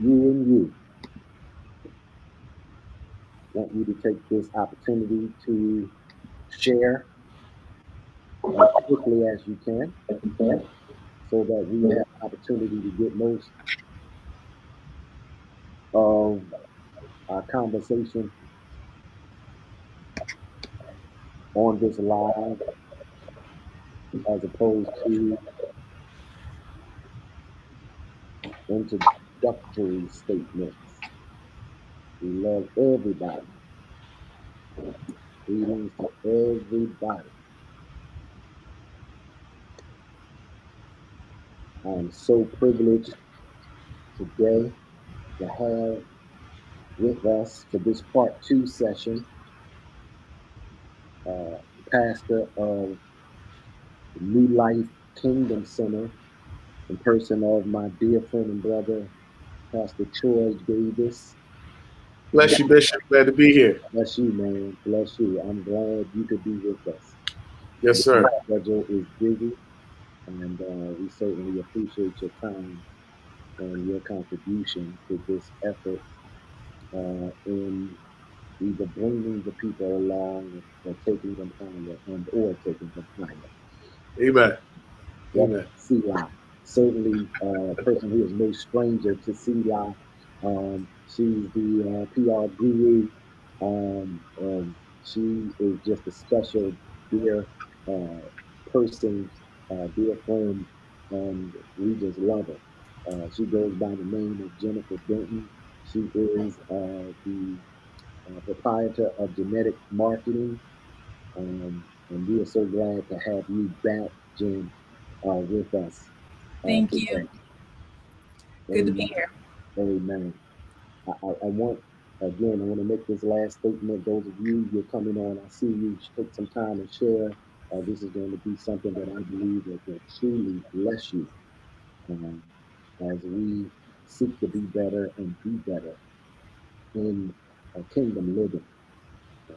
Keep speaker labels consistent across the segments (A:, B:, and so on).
A: you and you. Want you to take this opportunity to share as quickly as you can so that we have opportunity to get most of our conversation on this live as opposed to introductory statements. We love everybody. Greetings to everybody. I am so privileged today to have with us for this part two session, uh, pastor of the New Life Kingdom Center, in person of my dear friend and brother, Pastor Troy Davis.
B: Bless you, Bishop. Glad to be here.
A: Bless you, man. Bless you. I'm glad you could be with us.
B: Yes,
A: Your
B: sir.
A: schedule is busy, and we certainly appreciate your time and your contribution to this effort in either bringing the people along or taking them higher and or taking them higher.
B: Amen.
A: Yep,
B: Amen.
A: Selah. Certainly a person who is no stranger to Selah. She's the PR guru. And she is just a special, dear person, dear friend, and we just love her. She goes by the name of Jennifer Denton. She is the proprietor of genetic marketing. And we are so glad to have you back, Jen, with us
C: Thank you.
A: today.
C: Good to be
A: Amen.
C: here.
A: Amen. I want, again, I want to make this last statement. Those of you, you're coming on, I see you take some time and share. This is going to be something that I believe that will truly bless you um, as we seek to be better and be better in kingdom living. Um,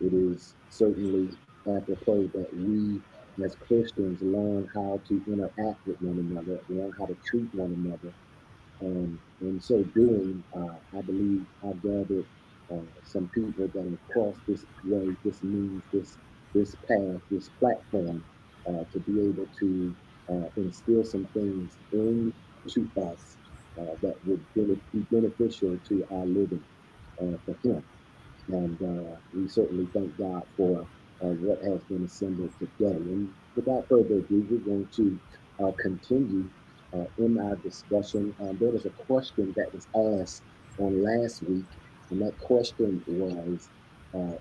A: it is certainly apropos that we as Christians learn how to interact with one another, learn how to treat one another. In so doing, I believe I've gathered some people that have crossed this way, this means, this path, this platform, to be able to instill some things into us that would be beneficial to our living for Him. And we certainly thank God for what has been assembled today. And without further ado, we're going to continue in our discussion. There was a question that was asked on last week, and that question was,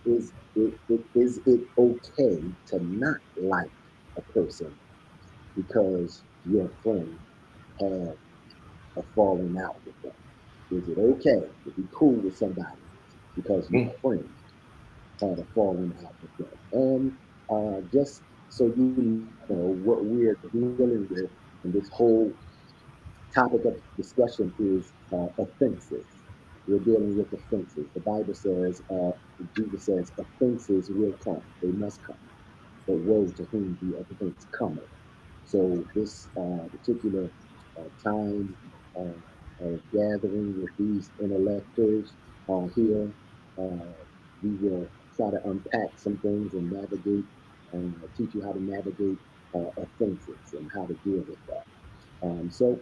A: is it okay to not like a person because your friend had a falling out with them? Is it okay to be cool with somebody because your
B: Mm.
A: friend had a falling out with them? And just so you know, what we're dealing with in this whole topic of discussion is offenses. We're dealing with offenses. The Bible says, Jesus says, offenses will come. They must come. But woe to whom the offense cometh. So this particular time of gathering with these intellectors here, uh, we will try to unpack some things and navigate, teach you how to navigate offenses and how to deal with that. So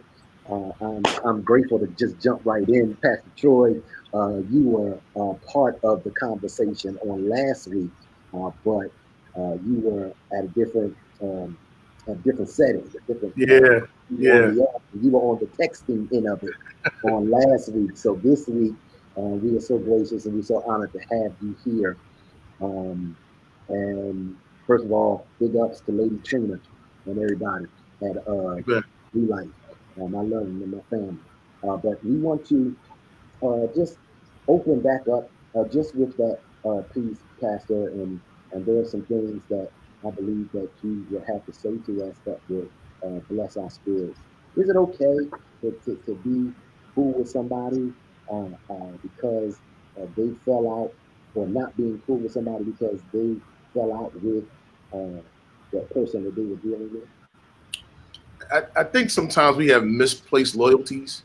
A: I'm grateful to just jump right in, Pastor Troy. You were part of the conversation on last week, but you were at a different setting, a different.
B: Yeah.
A: You were on
B: Yeah.
A: the texting end of it on last week. So this week, we are so gracious and we're so honored to have you here. Um, and first of all, big ups to Lady Trina and everybody at
B: Amen.
A: New Life. I love them and my family. But we want to just open back up just with that piece, Pastor, and there are some things that I believe that you will have to say to us that will bless our spirits. Is it okay to be cool with somebody because they fell out, or not being cool with somebody because they fell out with uh, that person that they were dealing with?
B: I think sometimes we have misplaced loyalties.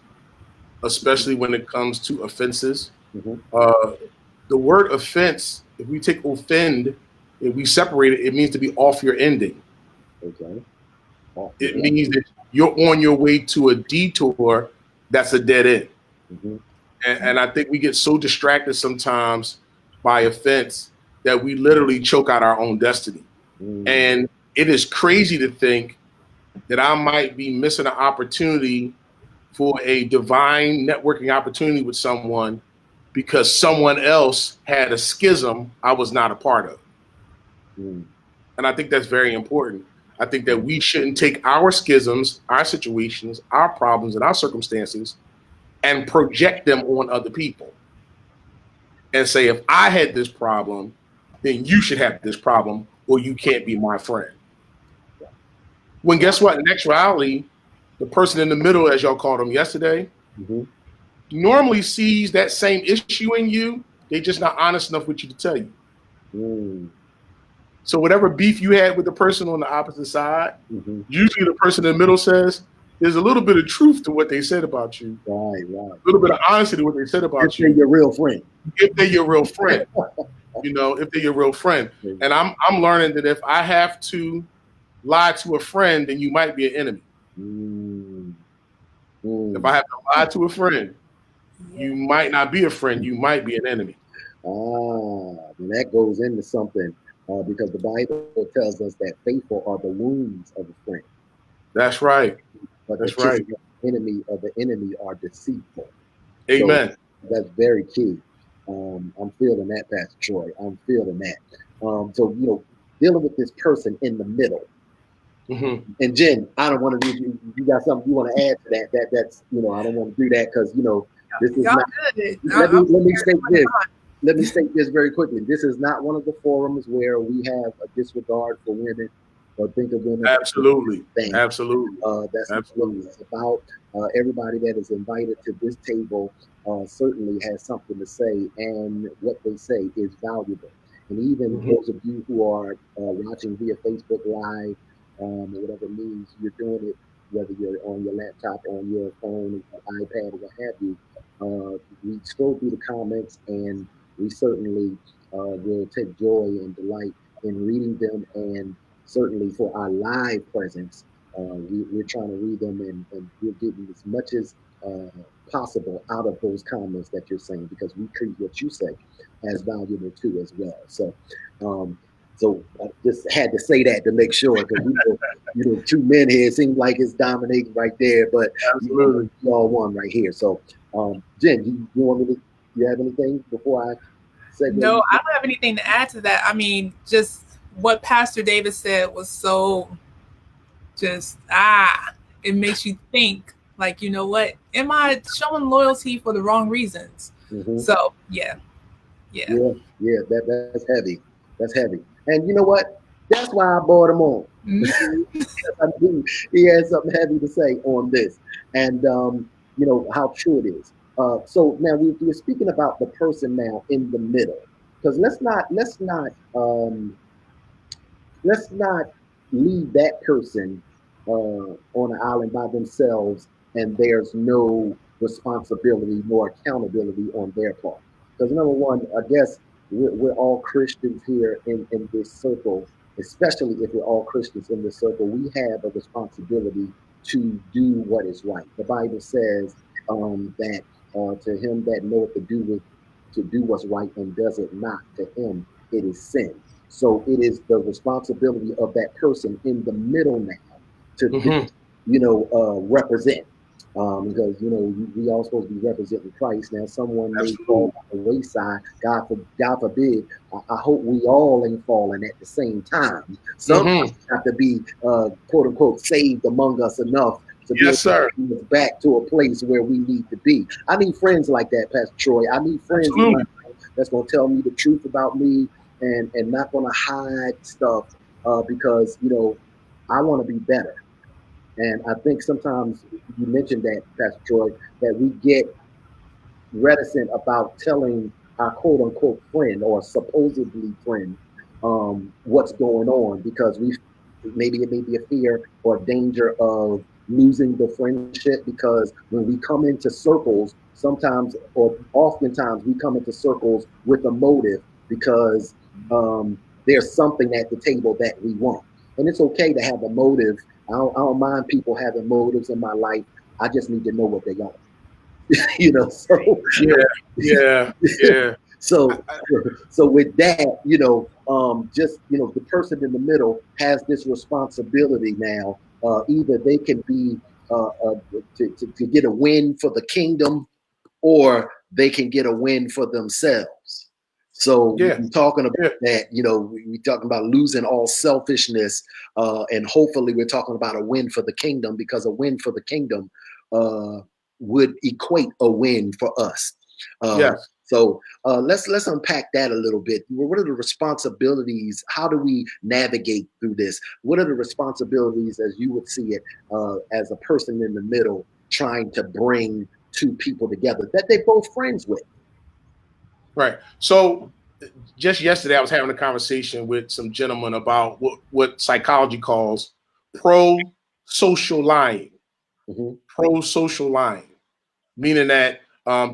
B: especially when it comes to offenses.
A: Mm-hmm.
B: The word offense, if we take offend, if we separate it, it means to be off your ending.
A: Okay. Off the
B: It
A: end.
B: means that you're on your way to a detour that's a dead end.
A: Mm-hmm.
B: And I think we get so distracted sometimes by offense that we literally choke out our own destiny.
A: Mm.
B: And it is crazy to think that I might be missing an opportunity for a divine networking opportunity with someone because someone else had a schism I was not a part of.
A: Mm.
B: And I think that's very important. I think that we shouldn't take our schisms, our situations, our problems, and our circumstances and project them on other people and say, if I had this problem, then you should have this problem or you can't be my friend. When guess what? In actuality, the person in the middle, as y'all called them yesterday,
A: Mm-hmm.
B: normally sees that same issue in you. They're just not honest enough with you to tell you.
A: Mm.
B: So whatever beef you had with the person on the opposite side,
A: Mm-hmm.
B: usually the person in the middle says, there's a little bit of truth to what they said about you,
A: Right.
B: a little bit of honesty to what they said
A: If
B: about
A: they're
B: you,
A: your real friend.
B: if they're your real friend. If they're your real friend. And I'm learning that if I have to lie to a friend, then you might be an enemy.
A: Mm.
B: If
A: Mm.
B: I have to lie to a friend, you might not be a friend, you might be an enemy.
A: And that goes into something because the Bible tells us that faithful are the wounds of a friend,
B: That's right.
A: but the
B: That's right.
A: kisses of the enemy are deceitful. So
B: Amen.
A: that's very key. I'm feeling that, Pastor Troy. I'm feeling that. So dealing with this person in the middle.
B: Mm-hmm.
A: And Jen, I don't want to. You got something you want to add to that? That's I don't want to do that because this is
C: Y'all
A: not.
C: good.
A: Let me state this. Let me state this very quickly. This is not one of the forums where we have a disregard for women or think of women.
B: Absolutely.
A: Thing.
B: Absolutely.
A: That's
B: Absolutely.
A: what it's about. Everybody that is invited to this table certainly has something to say, and what they say is valuable. And even those of you who are watching via Facebook Live or whatever means you're doing it, whether you're on your laptop, on your phone, iPad, or what have you, we scroll through the comments and we certainly will take joy and delight in reading them, and certainly for our live presence, we're trying to read them and we're getting as much as possible out of those comments that you're saying, because we treat what you say as valuable too as well. So I just had to say that to make sure, because two men here, it seems like it's dominating right there, but
B: Absolutely.
A: you all won right here. So Jen, you want me to? You have anything before I say?
C: No, I don't have anything to add to that. I mean, just what Pastor David said was so it makes you think, like, you know what? Am I showing loyalty for the wrong reasons?
A: Mm-hmm.
C: So yeah.
A: That's heavy. That's heavy. And you know what? That's why I brought him on. I knew he had something heavy to say on this, and how true it is. So now we're speaking about the person now in the middle, because let's not leave that person on an island by themselves, and there's no responsibility nor accountability on their part. Because number one, I guess we're all Christians here in this circle, especially if we're all Christians in this circle. We have a responsibility to do what is right. The Bible says that to him that knoweth to do what's right and does it not, to him it is sin. So it is the responsibility of that person in the middle now to, represent. Because we all supposed to be representing Christ. Now, someone may fall by the wayside. God forbid. I hope we all ain't falling at the same time. Some have to be quote unquote saved among us enough to be able to bring us back to a place where we need to be. I need friends like that, Pastor Troy. I need friends that's going to tell me the truth about me, and not going to hide stuff because I want to be better. And I think sometimes you mentioned that, Pastor Troy, that we get reticent about telling our quote unquote friend or supposedly friend what's going on, because maybe it may be a fear or danger of losing the friendship, because when we come into circles, sometimes or oftentimes we come into circles with a motive, because there's something at the table that we want. And it's okay to have a motive. I don't mind people having motives in my life. I just need to know what they are. So
B: Yeah, yeah, yeah.
A: so so with that, just the person in the middle has this responsibility now. Either they can be to get a win for the kingdom, or they can get a win for themselves. So
B: Yeah,
A: we're talking about
B: yeah,
A: that, we're talking about losing all selfishness, and hopefully we're talking about a win for the kingdom, because a win for the kingdom uh, would equate a win for us.
B: yes.
A: Let's unpack that a little bit. What are the responsibilities? How do we navigate through this? What are the responsibilities, as you would see it, as a person in the middle trying to bring two people together that they're both friends with?
B: Right. So just yesterday, I was having a conversation with some gentlemen about what psychology calls pro-social lying.
A: Mm-hmm.
B: Pro-social lying, meaning that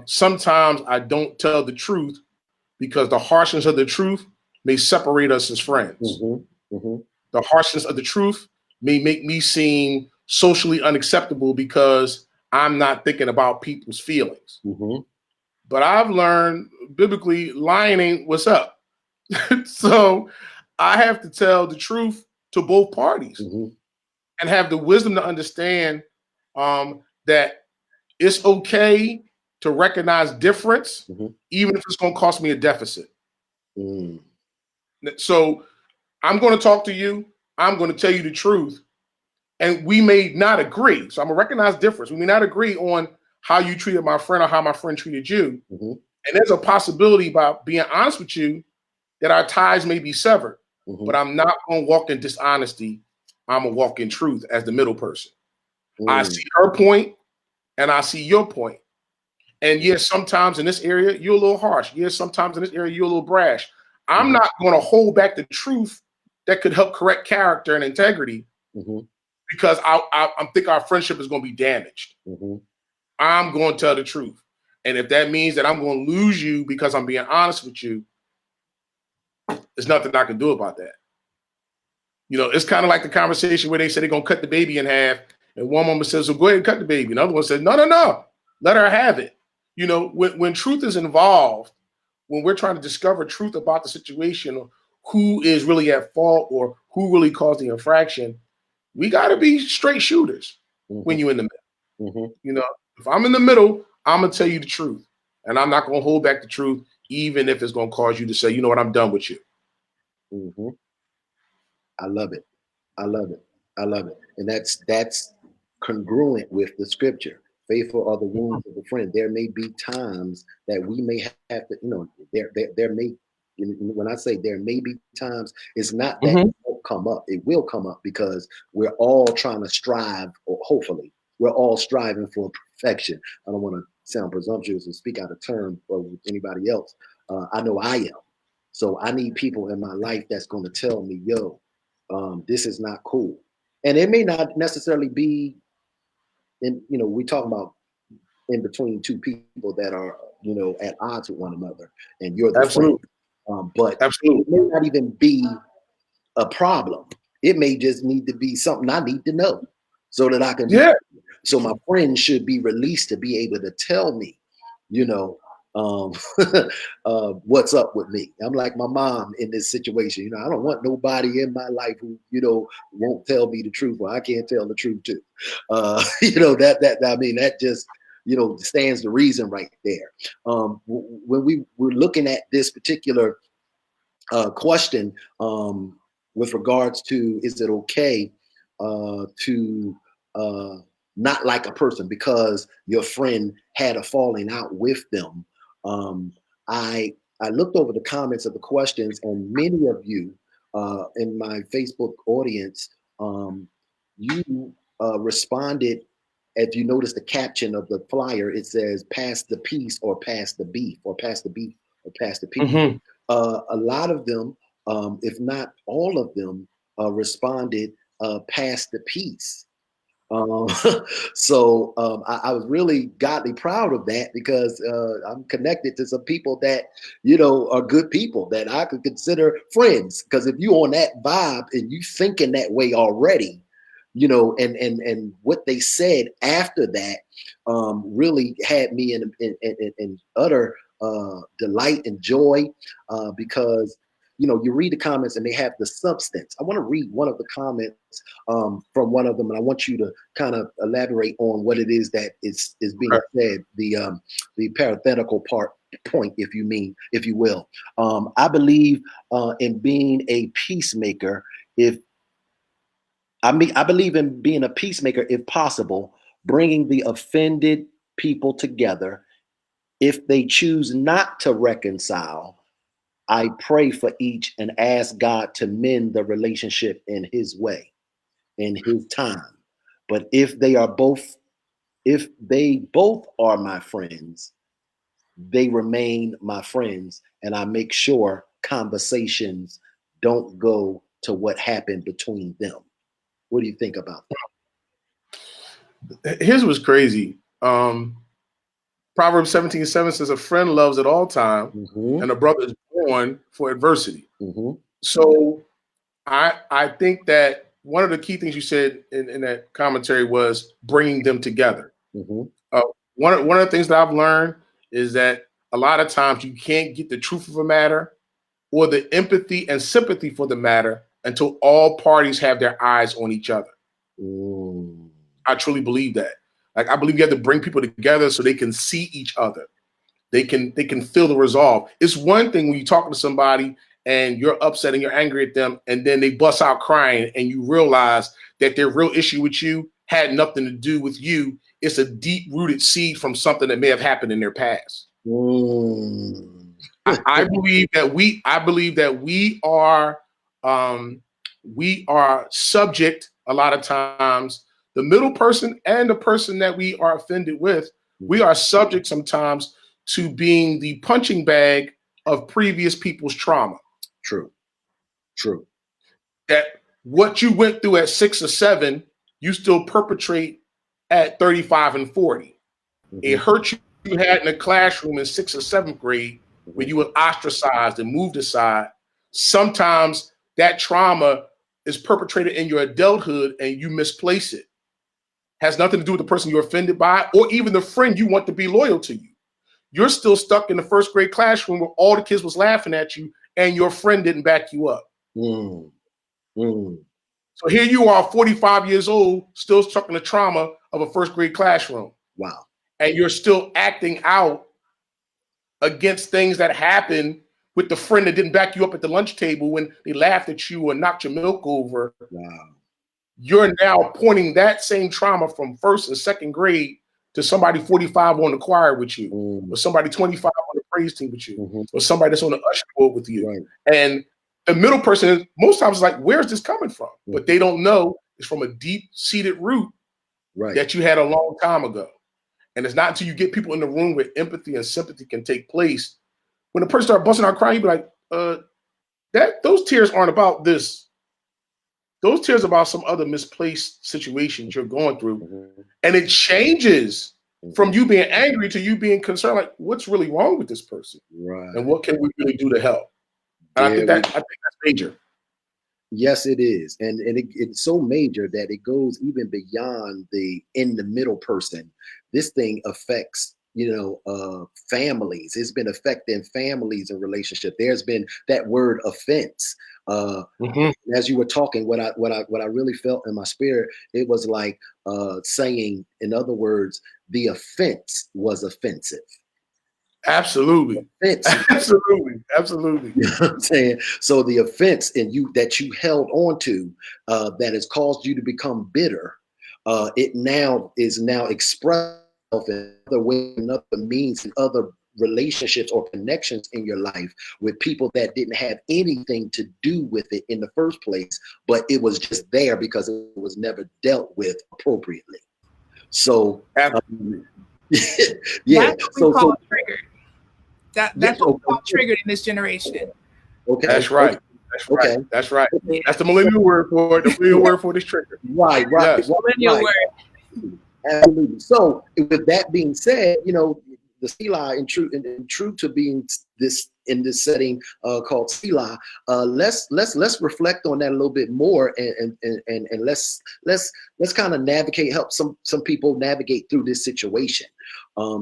B: sometimes I don't tell the truth because the harshness of the truth may separate us as friends.
A: Mm-hmm. Mm-hmm.
B: The harshness of the truth may make me seem socially unacceptable because I'm not thinking about people's feelings.
A: Mm-hmm.
B: But I've learned biblically lying ain't what's up. So I have to tell the truth to both parties
A: Mm-hmm.
B: and have the wisdom to understand that it's okay to recognize difference,
A: Mm-hmm.
B: even if it's going to cost me a deficit.
A: Mm.
B: So I'm going to talk to you. I'm going to tell you the truth. And we may not agree. So I'm going to recognize difference. We may not agree on how you treated my friend or how my friend treated you.
A: Mm-hmm.
B: And there's a possibility, by being honest with you, that our ties may be severed.
A: Mm-hmm.
B: But I'm not going to walk in dishonesty. I'm going to walk in truth as the middle person. I
A: Mm.
B: see her point and I see your point. And yes, sometimes in this area, you're a little harsh. Yes, sometimes in this area, you're a little brash. I'm
A: Mm-hmm.
B: not going to hold back the truth that could help correct character and integrity
A: Mm-hmm.
B: because I think our friendship is going to be damaged.
A: Mm-hmm.
B: I'm going to tell the truth. And if that means that I'm going to lose you because I'm being honest with you, there's nothing I can do about that. It's kind of like the conversation where they say they're going to cut the baby in half. And one woman says, well, go ahead and cut the baby. Another one says, no, no, no. Let her have it. When truth is involved, when we're trying to discover truth about the situation, or who is really at fault or who really caused the infraction, we got to be straight shooters when you're in the middle.
A: Mm-hmm.
B: If I'm in the middle, I'm going to tell you the truth. And I'm not going to hold back the truth, even if it's going to cause you to say, you know what, I'm done with you.
A: Mm-hmm. I love it. I love it. I love it. And that's congruent with the scripture. Faithful are the wounds of a friend. There may be times that we may have to, there may, when I say there may be times, it's not that it won't come up. It will come up because we're all trying to strive, or hopefully, we're all striving for perfection. I don't want to sound presumptuous and speak out of turn for anybody else. I know I am. So I need people in my life that's going to tell me, yo, this is not cool. And it may not necessarily be we're talking about in between two people that are, at odds with one another, and you're the friend.
B: Absolutely.
A: But
B: Absolutely.
A: it may not even be a problem. It may just need to be something I need to know so that I can be.
B: Yeah.
A: So my friend should be released to be able to tell me, you know, um, what's up with me. I'm like my mom in this situation. I don't want nobody in my life who, won't tell me the truth, or I can't tell the truth too. That just, stands the reason right there. When we were looking at this particular question, with regards to, is it okay to not like a person because your friend had a falling out with them? um, I I looked over the comments of the questions, and many of you in my Facebook audience, you responded. If you notice the caption of the flyer, it says "Pass the peace" or "Pass the beef" or "Pass the beef" or "Pass the peace."
B: Mm-hmm.
A: A lot of them, if not all of them, responded "Pass the peace." Um, I was really godly proud of that because I'm connected to some people that, are good people that I could consider friends. Because if you on that vibe and you thinking that way already, and what they said after that really had me in utter delight and joy because you read the comments and they have the substance. I want to read one of the comments from one of them, and I want you to kind of elaborate on what it is that is being said. The parenthetical point, if you will. I believe in being a peacemaker. I believe in being a peacemaker if possible, bringing the offended people together. If they choose not to reconcile, I pray for each and ask God to mend the relationship in His way, in His time. But if they both are my friends, they remain my friends, and I make sure conversations don't go to what happened between them. What do you think about
B: Here's what's crazy. Proverbs 17:7 says, "A friend loves at all time,
A: that? Mm-hmm.
B: and a brother is born for adversity."
A: Mm-hmm.
B: So I think that one of the key things you said in that commentary was bringing them together.
A: Mm-hmm.
B: Uh, one of the things that I've learned is that a lot of times you can't get the truth of a matter or the empathy and sympathy for the matter until all parties have their eyes on each other.
A: Mm.
B: I truly believe that. Like, I believe you have to bring people together so they can see each other. They can feel the resolve. It's one thing when you're talking to somebody and you're upset and you're angry at them, and then they bust out crying, and you realize that their real issue with you had nothing to do with you. It's a deep-rooted seed from something that may have happened in their past.
A: Mm.
B: I believe that we are subject a lot of times. The middle person and the person that we are offended with, we are subject sometimes to being the punching bag of previous people's trauma.
A: True.
B: That what you went through at 6 or 7, you still perpetrate at 35 and 40.
A: Mm-hmm.
B: It hurt you had in the classroom in 6th or 7th grade when you were ostracized and moved aside. Sometimes that trauma is perpetrated in your adulthood and you misplace it. Has nothing to do with the person you're offended by or even the friend you want to be loyal to you. You're still stuck in the 1st grade classroom where all the kids was laughing at you and your friend didn't back you up.
A: Mm. Mm.
B: So here you are, 45 years old, still stuck in the trauma of a 1st grade classroom.
A: Wow.
B: And you're still acting out against things that happened with the friend that didn't back you up at the lunch table when they laughed at you or knocked your milk over.
A: Wow.
B: You're now pointing that same trauma from 1st and 2nd grade to somebody 45 on the choir with you, or somebody 25 on the praise team with you, or somebody that's on the usher board with you.
A: Right.
B: And the middle person most times is like, where's this coming from? But they don't know it's from a deep-seated root that you had a long time ago. And it's not until you get people in the room where empathy and sympathy can take place. When the person starts busting out crying, you be like, those tears aren't about this. Those tears are about some other misplaced situations you're going through. And it changes from you being angry to you being concerned, like, what's really wrong with this person?
A: Right.
B: And what can we really do to help? And I think that's major.
A: Yes, it is. And it's so major that it goes even beyond the in the middle person. This thing affects, families. It's been affecting families and relationship. There's been that word offense. As you were talking, what I really felt in my spirit, it was like saying, in other words, the offense was offensive.
B: Absolutely. Absolutely.
A: You know what I'm saying? So the offense in you that you held on to that has caused you to become bitter, it now expressed in other ways, in other means, in other relationships or connections in your life with people that didn't have anything to do with it in the first place, but it was just there because it was never dealt with appropriately. So yeah.
C: That's what we call triggered. That's what we call triggered in this generation.
A: Okay.
B: That's right. That's right.
A: Okay.
B: That's right.
C: Yeah.
B: That's the millennial word for it. The millennial word for this trigger.
A: Right,
B: Yes.
C: Millennial word.
A: Absolutely. So, with that being said, the Selah, in true to being this in this setting called Selah, let's reflect on that a little bit more, and let's kind of help some people navigate through this situation.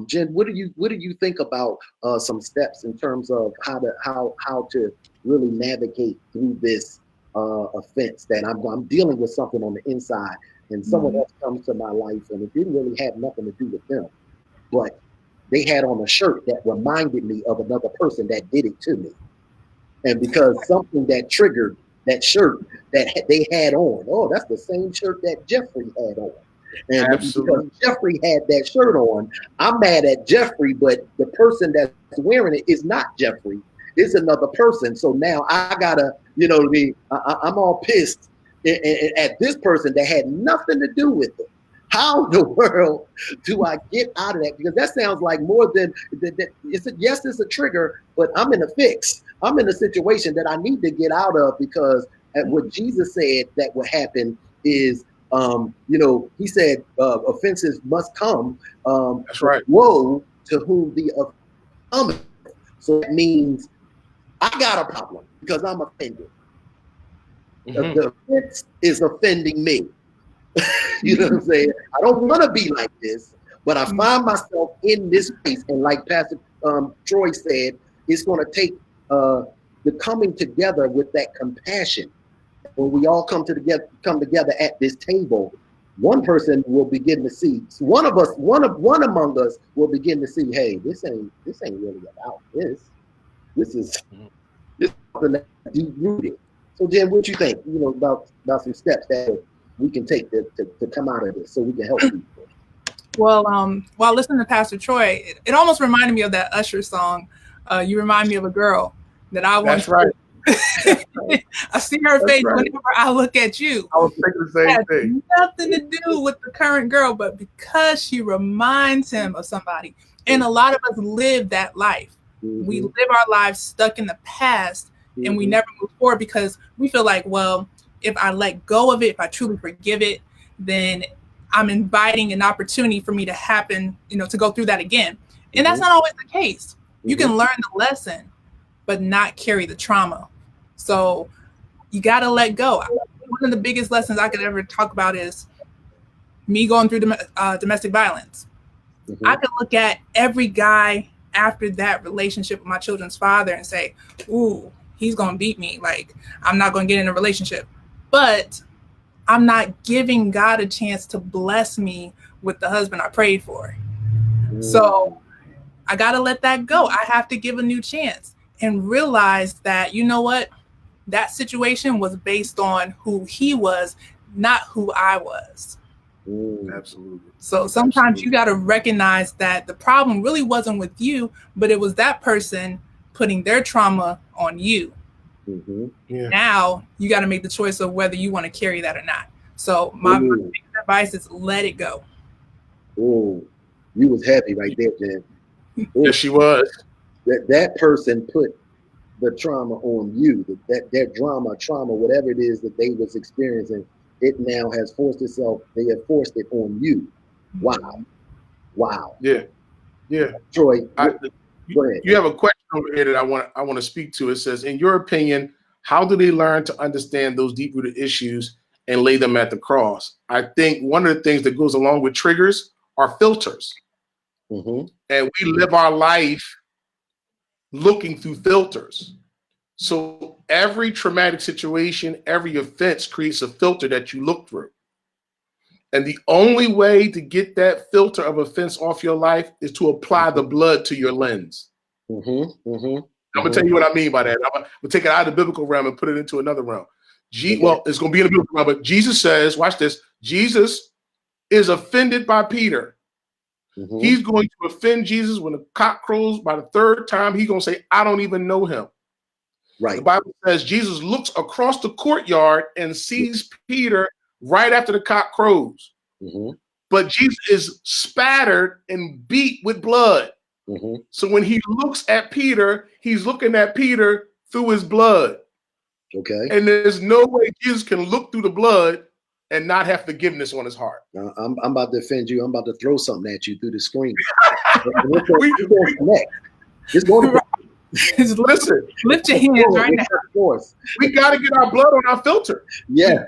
A: Jen, what do you think about some steps in terms of how to really navigate through this offense that I'm dealing with something on the inside, and someone else comes to my life and it didn't really have nothing to do with them, but they had on a shirt that reminded me of another person that did it to me. And because something that triggered that shirt that they had on, oh, that's the same shirt that Jeffrey had on. And
B: Absolutely.
A: because Jeffrey had that shirt on, I'm mad at Jeffrey, but the person that's wearing it is not Jeffrey. It's another person. So now I gotta, I'm all pissed at this person that had nothing to do with it. How in the world do I get out of that? Because that sounds like more than yes, it's a trigger, but I'm in a fix. I'm in a situation that I need to get out of, because what Jesus said that would happen is, he said offenses must come.
B: That's right.
A: Woe to whom the offended. So that means I got a problem because I'm offended. The offense is offending me. You know what I'm saying? I don't want to be like this, but I find myself in this space. And like Pastor Troy said, it's going to take the coming together with that compassion. When we all come together at this table, one person will begin to see. One among us will begin to see. Hey, this ain't really about this. This is something that's deep rooted. So, Jen, what you think? About some steps that we can take to come out of this, so we can help people.
C: Well, while listening to Pastor Troy, it almost reminded me of that Usher song. You remind me of a girl that I want.
B: That's right.
C: I see her face whenever I look at you.
B: I was thinking the same thing.
C: Nothing to do with the current girl, but because she reminds him of somebody. And a lot of us live that life. Mm-hmm. We live our lives stuck in the past, mm-hmm. and we never move forward because we feel like, well, if I let go of it, if I truly forgive it, then I'm inviting an opportunity for me to happen, to go through that again. And mm-hmm. that's not always the case. Mm-hmm. You can learn the lesson, but not carry the trauma. So you got to let go. One of the biggest lessons I could ever talk about is me going through domestic violence. Mm-hmm. I could look at every guy after that relationship with my children's father and say, ooh, he's going to beat me. Like, I'm not going to get in a relationship. But I'm not giving God a chance to bless me with the husband I prayed for. Mm. So I got to let that go. I have to give a new chance and realize that, you know what? That situation was based on who he was, not who I was.
B: Absolutely.
C: So sometimes you got to recognize that the problem really wasn't with you, but it was that person putting their trauma on you. Mm-hmm. Yeah. Now you got to make the choice of whether you want to carry that or not. So my biggest advice is let it go.
A: Oh, you was happy right there, Jen.
B: Yes, she was.
A: That person put the trauma on you. That trauma, whatever it is that they was experiencing, it now has forced itself. They have forced it on you. Wow.
B: Yeah.
A: Troy,
B: go ahead. You have a question over here that I want to speak to. It says, in your opinion, how do they learn to understand those deep-rooted issues and lay them at the cross? I think one of the things that goes along with triggers are filters. Mm-hmm. And we live our life looking through filters. So every traumatic situation, every offense creates a filter that you look through. And the only way to get that filter of offense off your life is to apply the blood to your lens. Mm-hmm. Mm-hmm. I'm going to tell you what I mean by that. I'm going to take it out of the biblical realm and put it into another realm. Well, it's going to be in the biblical realm, but Jesus says, watch this, Jesus is offended by Peter. Mm-hmm. He's going to offend Jesus when the cock crows. By the third time, he's going to say, I don't even know him. Right. The Bible says Jesus looks across the courtyard and sees Peter right after the cock crows. Mm-hmm. But Jesus is spattered and beat with blood. Mm-hmm. So when he looks at Peter, he's looking at Peter through his blood.
A: Okay.
B: And there's no way Jesus can look through the blood and not have forgiveness on his heart.
A: I'm about to offend you. I'm about to throw something at you through the screen.
B: we
A: connect. It's going to
B: listen.
C: Lift your hands right now.
B: We got to get our blood on our filter.
A: Yeah.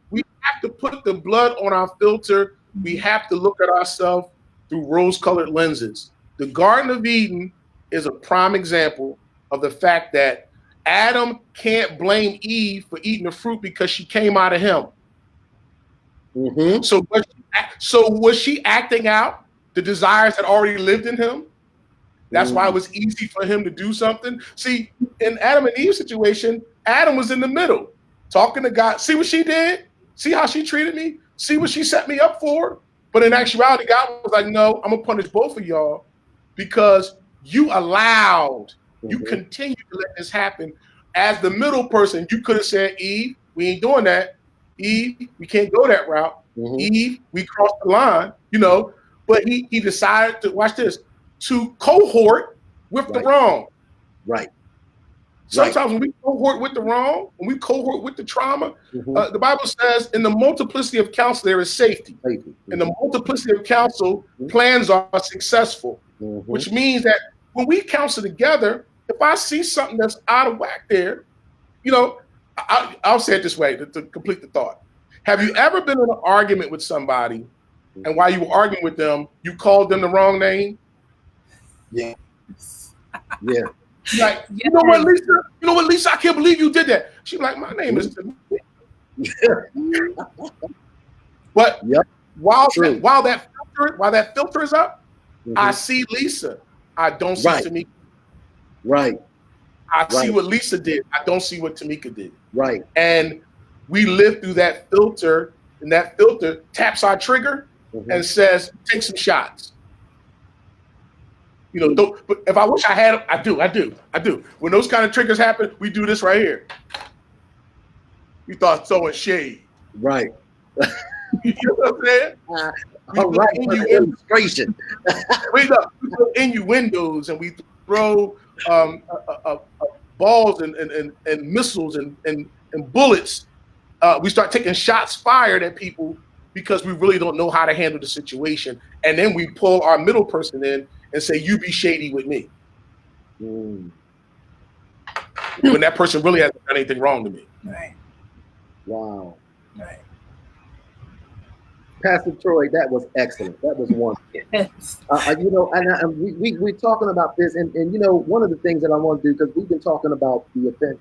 B: We have to put the blood on our filter. We have to look at ourselves through rose-colored lenses. The Garden of Eden is a prime example of the fact that Adam can't blame Eve for eating the fruit because she came out of him.
A: Mm-hmm.
B: So was she acting out the desires that already lived in him? That's why it was easy for him to do something. See, in Adam and Eve's situation, Adam was in the middle, talking to God. See what she did? See how she treated me? See what she set me up for? But in actuality, God was like, no, I'm going to punish both of y'all because you allowed, you continue to let this happen. As the middle person, you could have said, Eve, we ain't doing that. Eve, we can't go that route. Eve, we crossed the line, you know. But he decided to, watch this, to cohort with the wrong.
A: Right.
B: Sometimes when we cohort with the wrong, when we cohort with the trauma, the Bible says in the multiplicity of counsel, there is safety. In the multiplicity of counsel, plans are successful, which means that when we counsel together, if I see something that's out of whack there, you know, I'll say it this way to complete the thought. Have you ever been in an argument with somebody and while you were arguing with them, you called them the wrong name?
A: Yeah. Yeah.
B: Like, you know what, Lisa? You know what, Lisa? I can't believe you did that. She's like, my name is. But while that filter is up, I see Lisa. I don't see Tamika.
A: Right.
B: I see what Lisa did. I don't see what Tamika did.
A: Right.
B: And we live through that filter, and that filter taps our trigger and says, take some shots. You know, but if I wish I had them, I do. When those kind of triggers happen, we do this right here. You thought throwing shade.
A: Right.
B: You know what I'm saying?
A: All right. Illustration.
B: We throw innuendos and we throw balls and missiles and bullets. We start taking shots fired at people because we really don't know how to handle the situation. And then we pull our middle person in and say, you be shady with me. When that person really hasn't done anything wrong to me.
C: Right.
A: Wow.
C: Right.
A: Pastor Troy, that was excellent. That was one.
C: Yes.
A: You know, and we're talking about this, and you know, one of the things that I want to do, because we've been talking about the event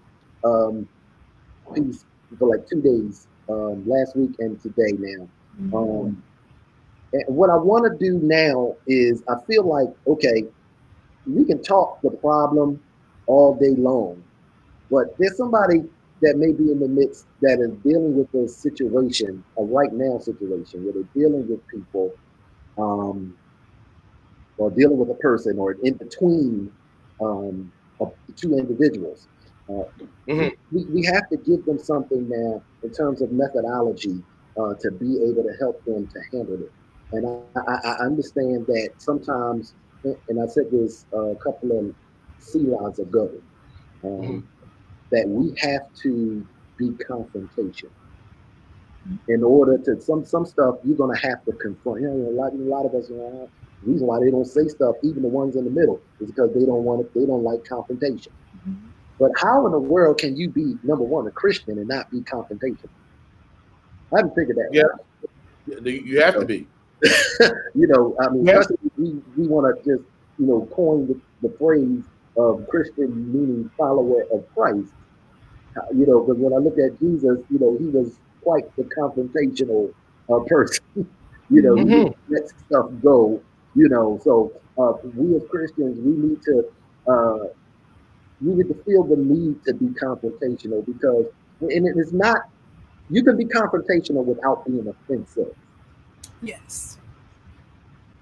A: piece for like 2 days, last week and today now. And what I want to do now is, I feel like, okay, we can talk the problem all day long, but there's somebody that may be in the midst that is dealing with a situation, a right now situation, where they're dealing with people, or dealing with a person, or in between of the two individuals. We have to give them something now in terms of methodology to be able to help them to handle it. And I understand that sometimes, and I said this a couple of Selahs ago, that we have to be confrontational. In order to, some stuff you're gonna have to confront. You know, a lot of us, the reason why they don't say stuff, even the ones in the middle, is because they don't like confrontation. But how in the world can you be, number one, a Christian and not be confrontational? I haven't figured that out.
B: You have to be.
A: You know, I mean, we want to just, you know, coin the phrase of Christian meaning follower of Christ. You know, because when I look at Jesus, you know, he was quite the confrontational person. You know, he let stuff go. You know, so we as Christians, we need to feel the need to be confrontational, because, and it is not, you can be confrontational without being offensive.
C: Yes.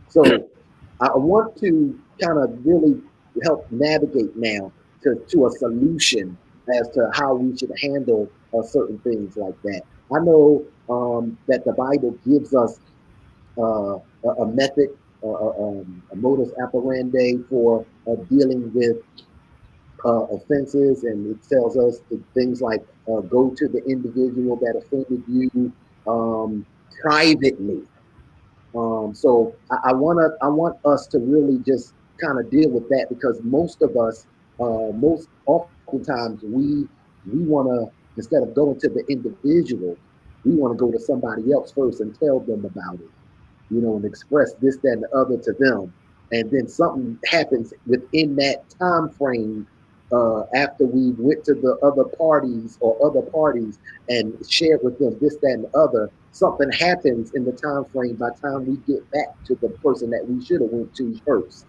A: So I want to kind of really help navigate now to a solution as to how we should handle certain things like that. I know that the Bible gives us a method, a modus operandi for dealing with offenses, and it tells us things like go to the individual that offended you privately. So I want us to really just kind of deal with that, because most of us, most oftentimes we want to, instead of going to the individual, we want to go to somebody else first and tell them about it, and express this, that, and the other to them. And then something happens within that time frame, after we went to the other parties or other parties and shared with them this, that, and the other. Something happens in the time frame by the time we get back to the person that we should have went to first.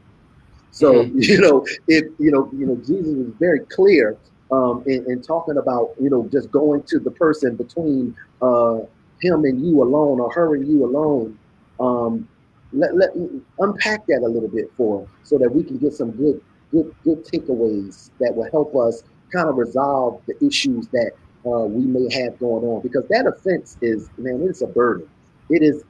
A: So if Jesus was very clear in talking about just going to the person between him and you alone, or her and you alone. Let unpack that a little bit for, so that we can get some good takeaways that will help us kind of resolve the issues that we may have going on, because that offense is, man, it's a burden. It's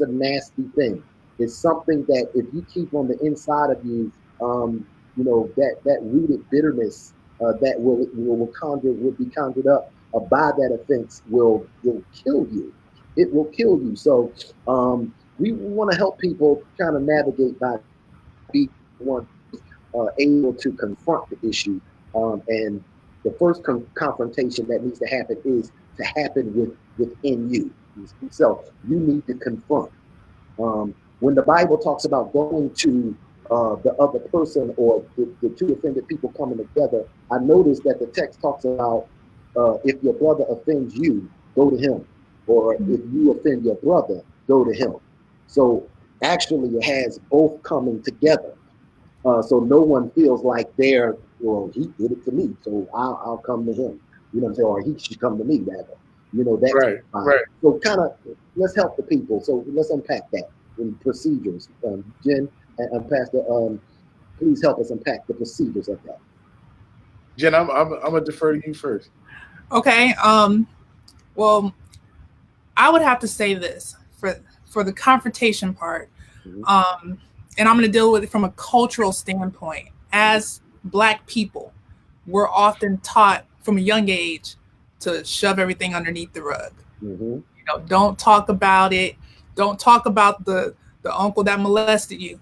A: a nasty thing. It's something that if you keep on the inside of you, that rooted bitterness that will be conjured up by that offense will kill you. It will kill you. So we want to help people kind of navigate by being one able to confront the issue. And the first confrontation that needs to happen is to happen within you. So you need to confront. When the Bible talks about going to the other person, or the two offended people coming together, I noticed that the text talks about if your brother offends you, go to him. Or if you offend your brother, go to him. So actually it has both coming together. So no one feels like well, he did it to me, so I'll come to him. You know what I'm saying? Or he should come to me, rather. That's
B: right.
A: So kind of let's help the people. So let's unpack that in procedures. Jen and Pastor, please help us unpack the procedures of that.
B: Jen, I'm gonna defer to you first.
C: Okay. Well, I would have to say this for the confrontation part. Mm-hmm. And I'm going to deal with it from a cultural standpoint. As Black people, we're often taught from a young age to shove everything underneath the rug. Mm-hmm. Don't talk about it. Don't talk about the uncle that molested you,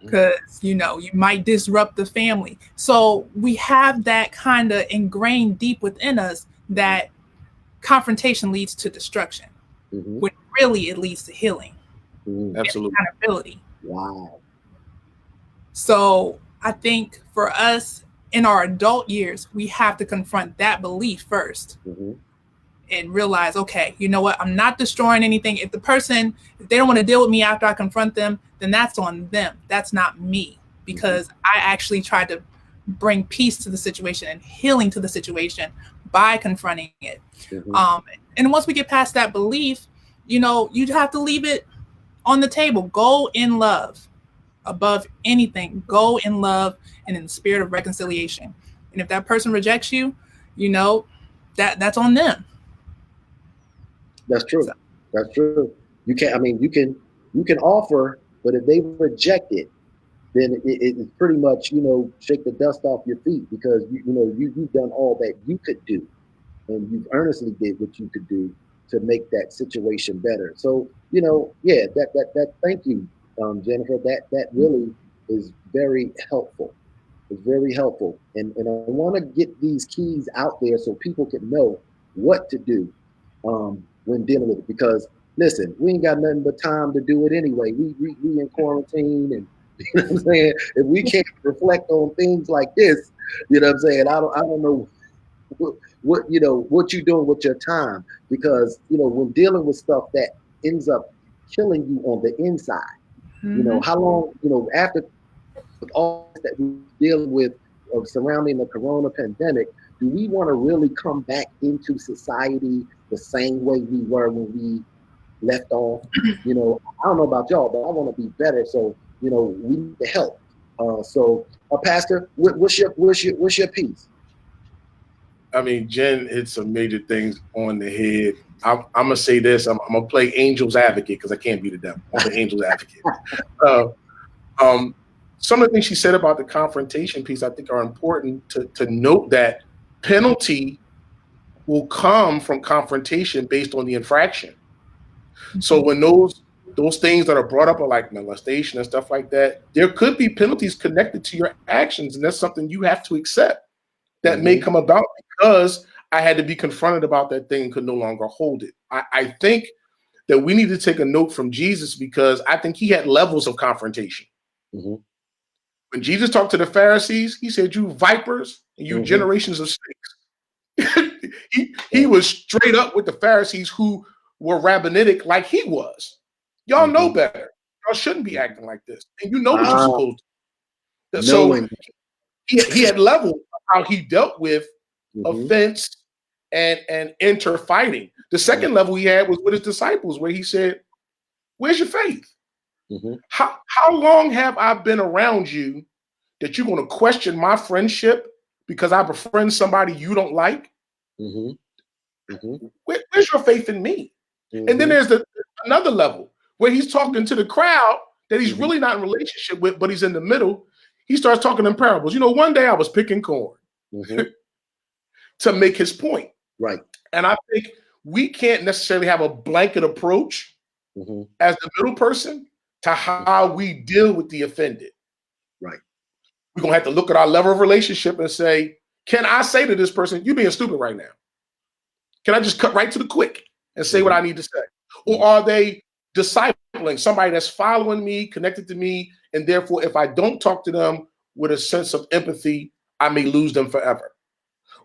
C: because you might disrupt the family. So we have that kind of ingrained deep within us that confrontation leads to destruction, when really it leads to healing.
B: Absolutely.
C: And accountability.
A: Wow.
C: So I think for us in our adult years, we have to confront that belief first and realize, okay, you know what? I'm not destroying anything. If they don't want to deal with me after I confront them, then that's on them. That's not me, because I actually tried to bring peace to the situation and healing to the situation by confronting it. And once we get past that belief, you have to leave it on the table. Go in love above anything. Go in love and in the spirit of reconciliation. And if that person rejects you, that's on them.
A: That's true. That's true. You can offer, but if they reject it, then it's pretty much, shake the dust off your feet, because you've done all that you could do, and you earnestly did what you could do to make that situation better. So, that thank you, Jennifer. That really is very helpful. It's very helpful. And I want to get these keys out there so people can know what to do when dealing with it. Because listen, we ain't got nothing but time to do it anyway. We in quarantine, and you know what I'm saying? If we can't reflect on things like this, you know what I'm saying? I don't know what you're doing with your time, because when dealing with stuff that ends up killing you on the inside, how long, after all that we're dealing with surrounding the corona pandemic, do we want to really come back into society the same way we were when we left off? I don't know about y'all, but I want to be better. So we need the help. So Pastor, what's your piece?
B: I mean, Jen hit some major things on the head. I'm gonna say this. I'm gonna play angel's advocate, because I can't be the devil. I'm an angel's advocate. some of the things she said about the confrontation piece, I think, are important to note that penalty will come from confrontation based on the infraction. So when those things that are brought up are like molestation and stuff like that, there could be penalties connected to your actions, and that's something you have to accept that may come about because I had to be confronted about that thing and could no longer hold it. I think that we need to take a note from Jesus because I think he had levels of confrontation. When Jesus talked to the Pharisees, he said, "You vipers and you generations of snakes." he was straight up with the Pharisees who were rabbinic like he was. Y'all know better. Y'all shouldn't be acting like this. And you know what you're supposed to. So he had levels of how he dealt with offense and interfighting. The second level he had was with his disciples, where he said, "Where's your faith? How long have I been around you that you're going to question my friendship because I befriend somebody you don't like? Where's your faith in me?" And then there's another level where he's talking to the crowd that he's really not in relationship with, but he's in the middle. He starts talking in parables. One day I was picking corn to make his point.
A: Right.
B: And I think we can't necessarily have a blanket approach as the middle person to how we deal with the offended.
A: Right.
B: We're going to have to look at our level of relationship and say, can I say to this person, "You being stupid right now"? Can I just cut right to the quick and say what I need to say? Or are they discipling somebody that's following me, connected to me, and therefore if I don't talk to them with a sense of empathy, I may lose them forever?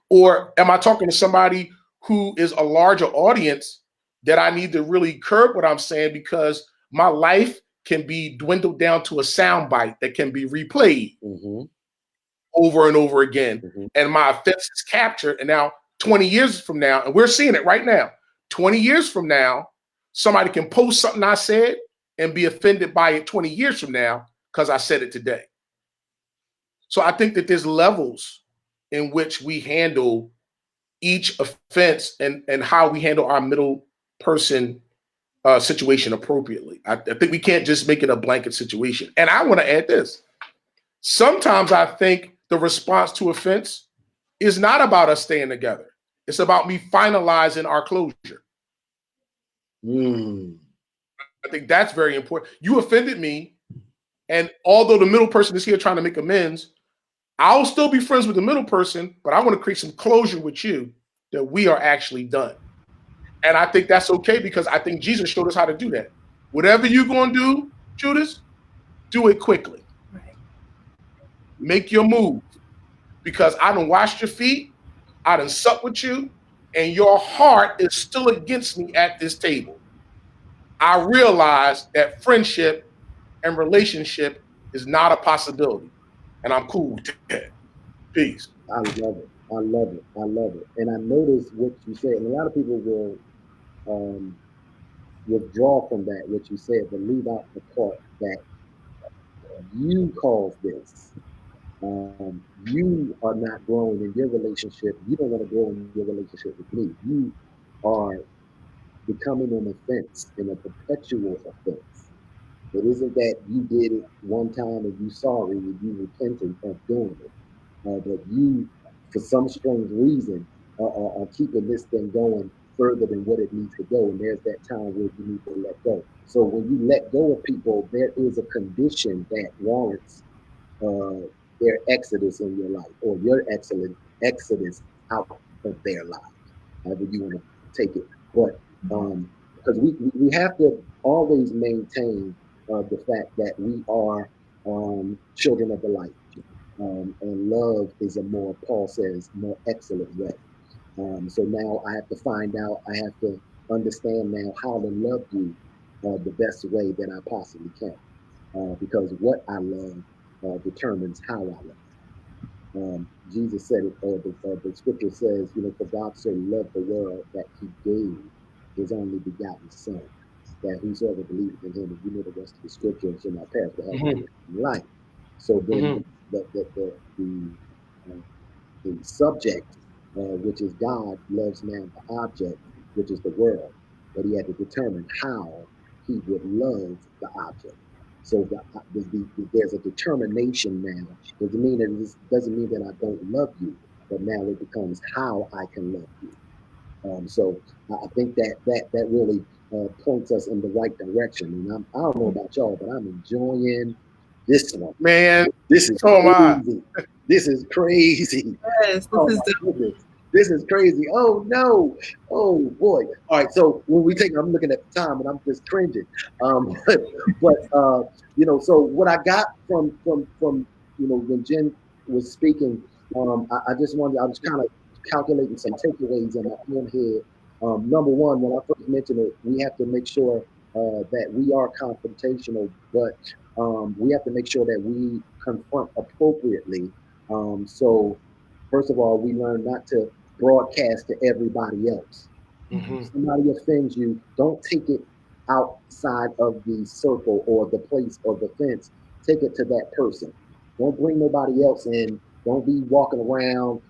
B: Or am I talking to somebody who is a larger audience that I need to really curb what I'm saying because my life can be dwindled down to a soundbite that can be replayed over and over again. And my offense is captured. And now 20 years from now, and we're seeing it right now, 20 years from now, somebody can post something I said and be offended by it 20 years from now because I said it today. So I think that there's levels in which we handle each offense and how we handle our middle person situation appropriately. I think we can't just make it a blanket situation. And I want to add this. Sometimes I think the response to offense is not about us staying together. It's about me finalizing our closure. I think that's very important. You offended me, and although the middle person is here trying to make amends, I'll still be friends with the middle person, but I want to create some closure with you that we are actually done. And I think that's okay because I think Jesus showed us how to do that. Whatever you're going to do, Judas, do it quickly. Make your move because I done washed your feet, I done supped with you, and your heart is still against me at this table. I realize that friendship and relationship is not a possibility, and I'm cool with that. Peace.
A: I love it. I love it. I love it. And I noticed what you said, and a lot of people will withdraw from that, what you said, but leave out the part that you caused this. You are not growing in your relationship. You don't want to grow in your relationship with me. You are becoming an offense and a perpetual offense. It isn't that you did it one time and you sorry and you repented of doing it, but you, for some strange reason, are keeping this thing going further than what it needs to go. And there's that time where you need to let go. So when you let go of people, there is a condition that warrants their exodus in your life, or your excellent exodus out of their lives, however you want to take it. But because we have to always maintain the fact that we are children of the light, and love is a more, Paul says, more excellent way. So now I have to find out, I have to understand now how to love you the best way that I possibly can, because what I love determines how I love. Jesus said it, or the scripture says, for God so loved the world that he gave his only begotten son, that whosoever believeth in him, and you know the rest of the scripture, shall not perish but have eternal life. So then the subject, which is God, loves now the object, which is the world, but he had to determine how he would love the object. So there's a determination now. Doesn't mean that doesn't mean that I don't love you, but now it becomes how I can love you. So I think that really points us in the right direction. And I don't know about y'all, but I'm enjoying this one.
B: Man,
A: This is
B: so am I.
A: crazy. This is crazy.
C: Yes, this
A: Oh
C: is
A: my goodness. This is crazy. Oh no. Oh boy. All right. So when we take, I'm looking at the time and I'm just cringing. But so what I got from when Jen was speaking, I just wanted, I was kind of calculating some takeaways in my own head. Number one, when I first mentioned it, we have to make sure that we are confrontational, but we have to make sure that we confront appropriately. So first of all, we learn not to broadcast to everybody else.
B: Mm-hmm.
A: If somebody offends you, don't take it outside of the circle or the place or the fence. Take it to that person. Don't bring nobody else in. Don't be walking around,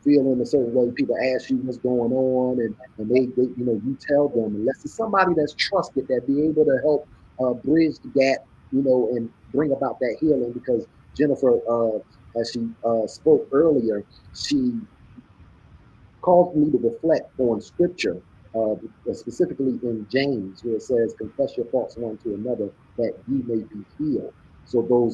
A: feeling a certain way. People ask you what's going on, and they you tell them. Unless it's somebody that's trusted that be able to help bridge the gap, and bring about that healing. Because Jennifer, as she spoke earlier, she caused me to reflect on scripture, specifically in James, where it says, "Confess your faults one to another, that ye may be healed." So the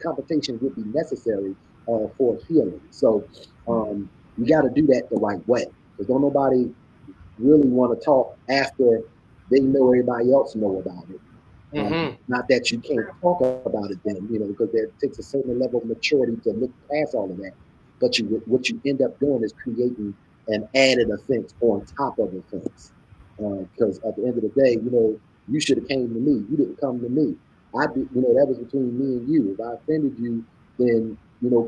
A: confrontation would be necessary for healing. So you got to do that the right way, because don't nobody really want to talk after they know everybody else know about it.
B: Mm-hmm.
A: Not that you can't talk about it then, because it takes a certain level of maturity to look past all of that. But what you end up doing is creating an added offense on top of offense. Because at the end of the day, you should have came to me. You didn't come to me. I did, that was between me and you. If I offended you, then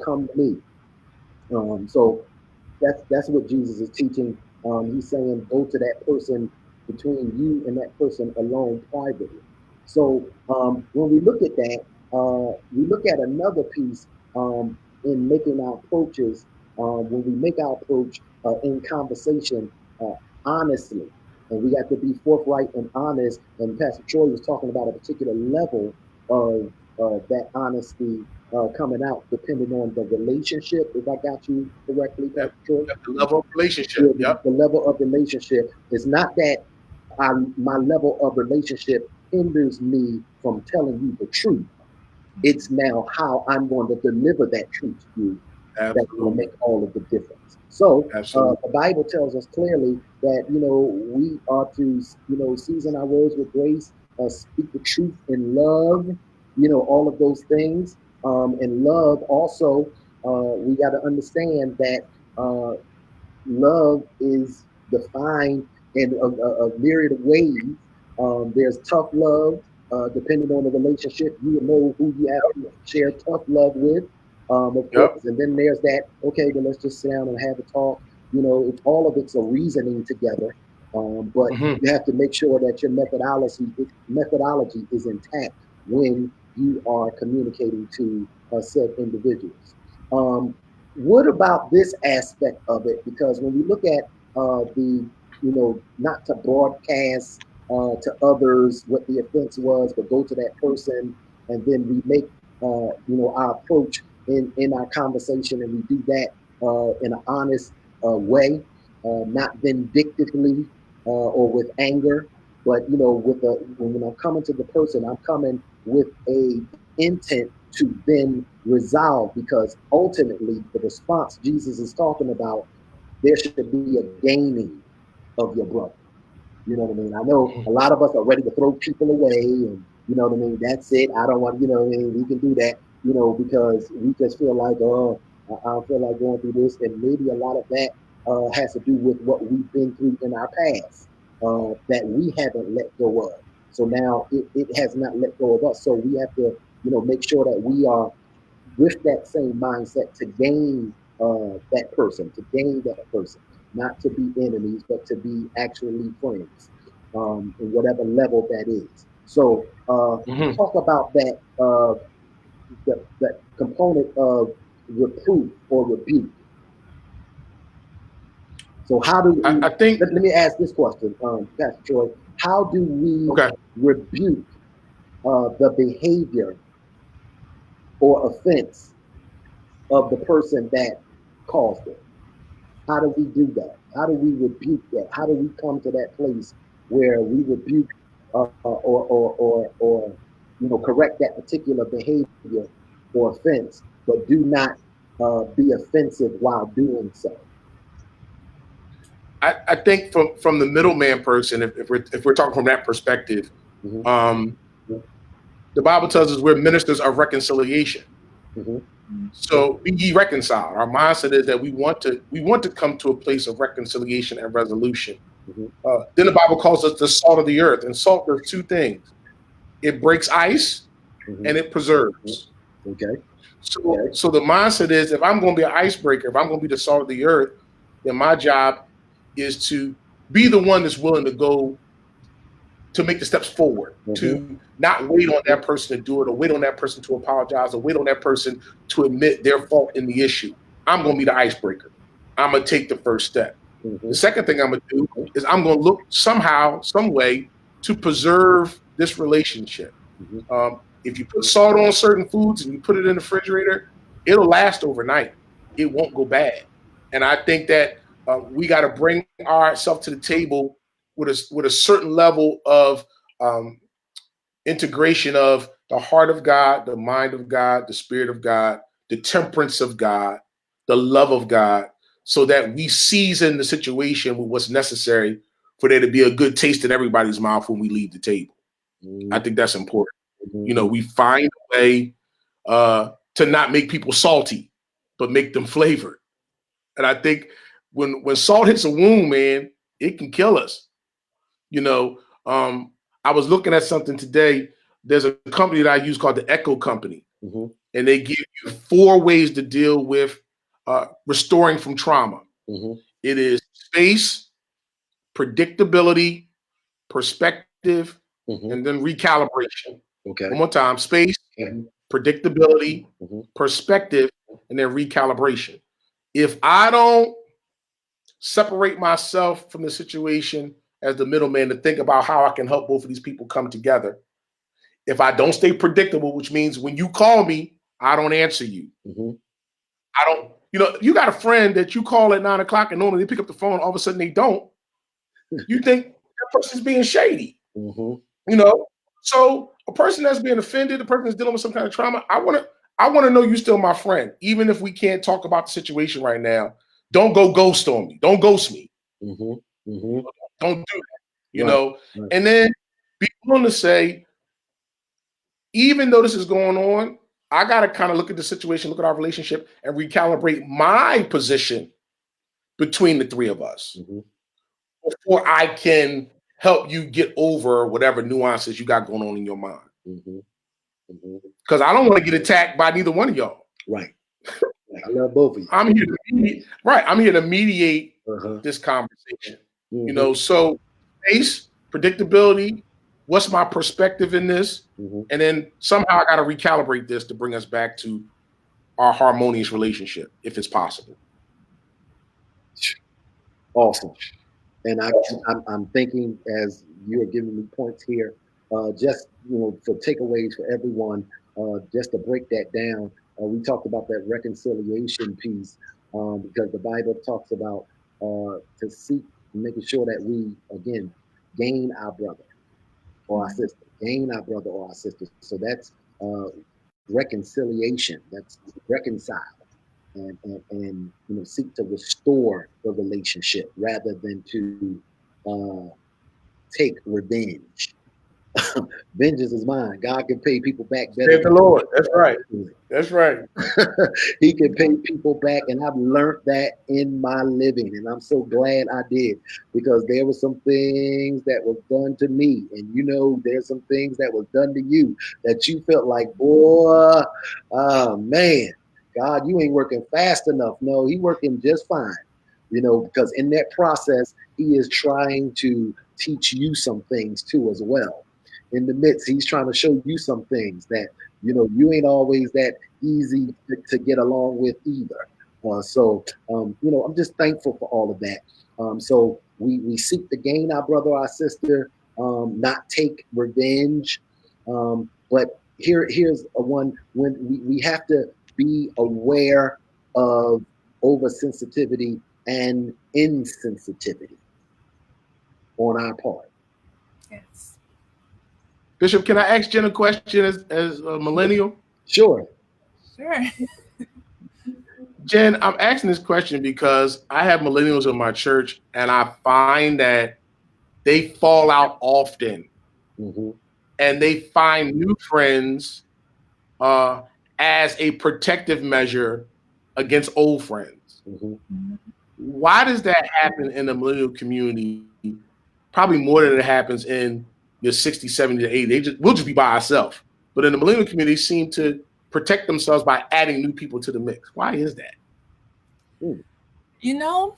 A: come to me. So that's what Jesus is teaching. He's saying go to that person between you and that person alone privately. So when we look at that, we look at another piece in making our approaches. When we make our approach in conversation, uh, honestly, and we have to be forthright and honest. And Pastor Troy was talking about a particular level of that honesty coming out depending on the relationship. If I got you correctly, Pastor
B: Yep.
A: Troy,
B: Yep. The level of relationship.
A: yeah,
B: Yep.
A: the level of relationship is not that my level of relationship hinders me from telling you the truth. It's now how I'm going to deliver that truth to you that's going to
B: Absolutely.
A: make all of the difference. So
B: Absolutely.
A: the Bible tells us clearly that we are to season our words with grace, speak the truth in love, all of those things. And love also, we got to understand that love is defined in a myriad of ways. There's tough love, depending on the relationship. You know who you have to share tough love with, of
B: Yep.
A: course. And then there's that, okay, then let's just sit down and have a talk. If all of it's a reasoning together. But
B: Mm-hmm.
A: you have to make sure that your methodology is intact when you are communicating to said individuals. Um, what about this aspect of it? Because when we look at not to broadcast to others what the offense was, but go to that person, and then we make our approach in our conversation, and we do that in an honest way, not vindictively or with anger, but when I'm coming to the person, I'm coming with a intent to then resolve, because ultimately the response Jesus is talking about, there should be a gaining of your brother. You know what I mean? I know a lot of us are ready to throw people away, and you know what I mean. That's it. I don't want. What I mean. We can do that. Because we just feel like, oh, I don't feel like going through this, and maybe a lot of that has to do with what we've been through in our past that we haven't let go of. So now it has not let go of us. So we have to, make sure that we are with that same mindset to gain that person, not to be enemies, but to be actually friends, in whatever level that is. So
B: Mm-hmm.
A: talk about that component of reproof or rebuke. So how do
B: I
A: we,
B: think
A: let me ask this question, Pastor Troy, how do we
B: okay.
A: rebuke the behavior or offense of the person that caused it. How do we do that? How do we rebuke that? How do we come to that place where we rebuke or correct that particular behavior or offense, but do not be offensive while doing so?
B: I think from the middleman person, if we're talking from that perspective,
A: Mm-hmm.
B: the Bible tells us we're ministers of reconciliation.
A: Mm-hmm.
B: So be ye reconciled. Our mindset is that we want to come to a place of reconciliation and resolution.
A: Mm-hmm.
B: Then the Bible calls us the salt of the earth, and salt does two things: it breaks ice
A: Mm-hmm.
B: and it preserves.
A: Okay.
B: So the mindset is, if I'm going to be an icebreaker, if I'm going to be the salt of the earth, then my job is to be the one that's willing to go to make the steps forward,
A: Mm-hmm.
B: to not wait on that person to do it, or wait on that person to apologize, or wait on that person to admit their fault in the issue. I'm going to be the icebreaker. I'm going to take the first step.
A: Mm-hmm.
B: The second thing I'm going to do is I'm going to look somehow, some way to preserve this relationship.
A: Mm-hmm.
B: If you put salt on certain foods and you put it in the refrigerator, it'll last overnight. It won't go bad. And I think that we got to bring ourselves to the table with a certain level of integration of the heart of God, the mind of God, the spirit of God, the temperance of God, the love of God, so that we season the situation with what's necessary for there to be a good taste in everybody's mouth when we leave the table.
A: Mm-hmm.
B: I think that's important.
A: Mm-hmm.
B: We find a way to not make people salty, but make them flavored. And I think when salt hits a wound, man, it can kill us. I was looking at something today. There's a company that I use called the Echo Company,
A: Mm-hmm.
B: and they give you 4 ways to deal with restoring from trauma.
A: Mm-hmm.
B: It is space, predictability, perspective,
A: Mm-hmm.
B: and then recalibration.
A: Okay.
B: One more time: space,
A: Mm-hmm.
B: predictability,
A: Mm-hmm.
B: perspective, and then recalibration. If I don't separate myself from the situation as the middleman to think about how I can help both of these people come together, if I don't stay predictable, which means when you call me, I don't answer you.
A: Mm-hmm.
B: I don't, you got a friend that you call at 9 o'clock and normally they pick up the phone, all of a sudden they don't. You think that person's being shady.
A: Mm-hmm.
B: So a person that's being offended, a person that's dealing with some kind of trauma, I want to know you're still my friend, even if we can't talk about the situation right now. Don't go ghost on me. Don't ghost me.
A: Mm-hmm. Mm-hmm.
B: Don't do that.
A: Right.
B: And then be willing to say, even though this is going on, I got to kind of look at the situation, look at our relationship, and recalibrate my position between the three of us
A: Mm-hmm.
B: before I can help you get over whatever nuances you got going on in your mind.
A: Mm-hmm. Mm-hmm.
B: Because I don't want to get attacked by neither one of y'all.
A: Right. I love both of you.
B: I'm here to mediate
A: Uh-huh.
B: this conversation.
A: Mm-hmm.
B: So space, predictability, what's my perspective in this?
A: Mm-hmm.
B: And then somehow I got to recalibrate this to bring us back to our harmonious relationship, if it's possible.
A: Awesome. And I'm thinking as you're giving me points here, just for takeaways for everyone, just to break that down. We talked about that reconciliation piece because the Bible talks about to seek, making sure that we again gain our brother or our sister, gain our brother or our sister. So that's reconciliation. That's reconcile. And seek to restore the relationship rather than to take revenge. Vengeance is mine. God can pay people back better.
B: Thank the Lord. That's right. That's right.
A: He can pay people back, and I've learned that in my living, and I'm so glad I did, because there were some things that was done to me, and there's some things that was done to you that you felt like, boy, oh man, God, you ain't working fast enough. No, he working just fine, because in that process, he is trying to teach you some things too as well. In the midst, he's trying to show you some things that you ain't always that easy to get along with either. I'm just thankful for all of that. So we seek to gain our brother, our sister, not take revenge. But here's a one when we have to be aware of oversensitivity and insensitivity on our part.
C: Yes.
B: Bishop, can I ask Jen a question as a millennial?
A: Sure.
C: Sure.
B: Jen, I'm asking this question because I have millennials in my church, and I find that they fall out often,
A: Mm-hmm.
B: and they find new friends uh, as a protective measure against old friends.
A: Mm-hmm.
B: Why does that happen in the millennial community? Probably more than it happens in your 60, 70 to 80. We'll just be by ourselves. But in the millennial community, seem to protect themselves by adding new people to the mix. Why is that?
C: You know,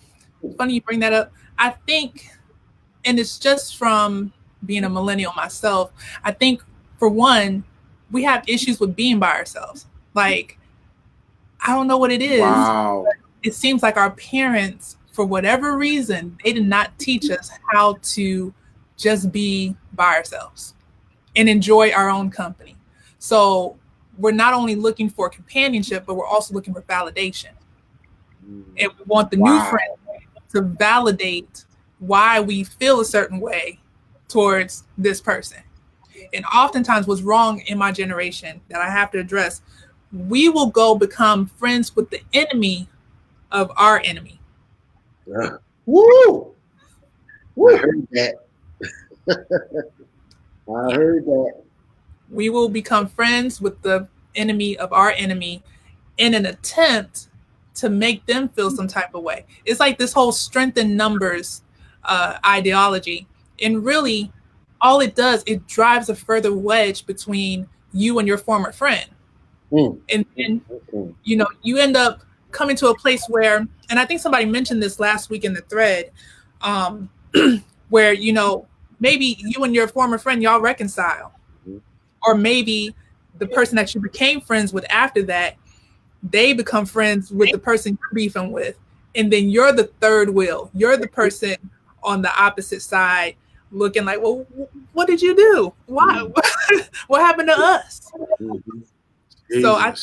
C: funny you bring that up. I think, and it's just from being a millennial myself, I think for one, we have issues with being by ourselves. Like, I don't know what it is.
B: Wow.
C: It seems like our parents, for whatever reason, they did not teach us how to just be by ourselves and enjoy our own company. So we're not only looking for companionship, but we're also looking for validation. And we want the new
B: Wow.
C: friend to validate why we feel a certain way towards this person. And oftentimes, what's wrong in my generation that I have to address, we will go become friends with the enemy of our enemy.
B: Woo!
A: I heard that. I heard that.
C: We will become friends with the enemy of our enemy in an attempt to make them feel some type of way. It's like this whole strength in numbers ideology. And really, all it does, it drives a further wedge between you and your former friend. And then, you end up coming to a place where, and I think somebody mentioned this last week in the thread, um, where, maybe you and your former friend, y'all reconcile. Or maybe the person that you became friends with after that, they become friends with the person you're beefing with. And then you're the third wheel. You're the person on the opposite side looking like, well, what did you do? Why? What happened to us? So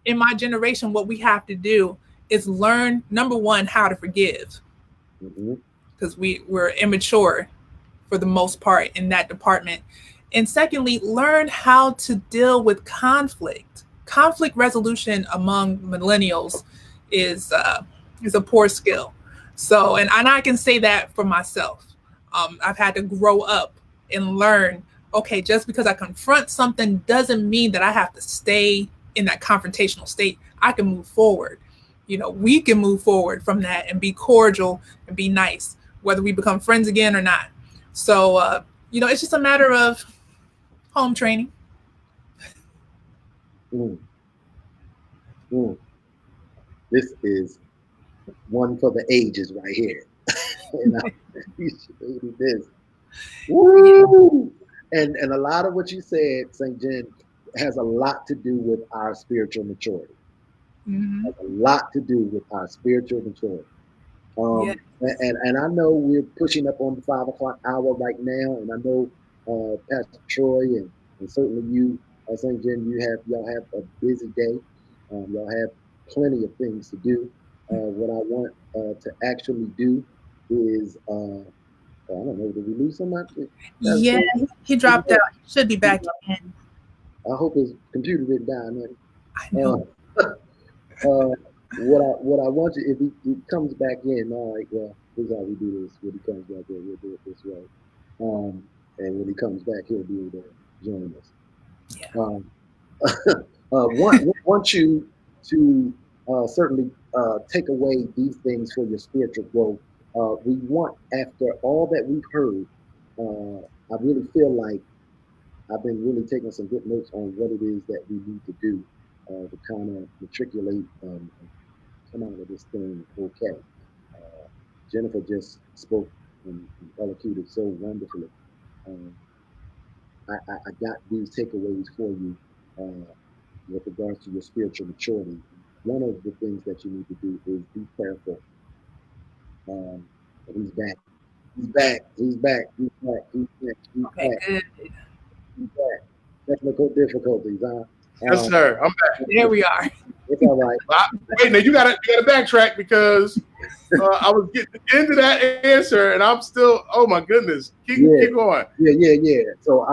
C: in my generation, what we have to do is learn, number one, how to forgive. Because we're immature for the most part in that department. And secondly, learn how to deal with conflict. Conflict resolution among millennials is a poor skill. So, and I can say that for myself. I've had to grow up and learn, okay, just because I confront something doesn't mean that I have to stay in that confrontational state. I can move forward. We can move forward from that and be cordial and be nice, whether we become friends again or not. So, it's just a matter of home training.
A: This is one for the ages right here. And I appreciate this. Woo! And a lot of what you said, St. Jen, has a lot to do with our spiritual maturity. Has a lot to do with our spiritual maturity.
C: Yes.
A: And I know we're pushing up on the 5 o'clock hour right now, and I know Pastor Troy and certainly you, St. Jen, y'all have a busy day. Y'all have plenty of things to do. What I want to actually do is I don't know, did we lose somebody?
C: Yeah, he dropped out. He should be back in.
A: I hope his computer didn't die, man.
C: I know.
A: What I want you, if he comes back in, all right, well, here's how we do this. When he comes back in, we'll do it this way. And when he comes back, he'll be able to join us.
C: Yeah.
A: Want you to certainly take away these things for your spiritual growth. We want, after all that we've heard, I really feel like I've been really taking some good notes on what it is that we need to do to kind of matriculate and come out of this thing okay. Jennifer just spoke and elocuted so wonderfully. Um, I got these takeaways for you with regards to your spiritual maturity. One of the things that you need to do is be prayerful. But he's back. He's back. He's back. He's back. He's back. He's
C: Okay,
A: back.
C: good.
A: He's back. Technical difficulties, huh?
B: Yes, sir. I'm back.
C: There we are.
A: It's all right.
B: Wait, now you gotta backtrack because I was getting into that answer, and I'm still. Oh my goodness!
A: Yeah,
B: Keep going.
A: yeah. So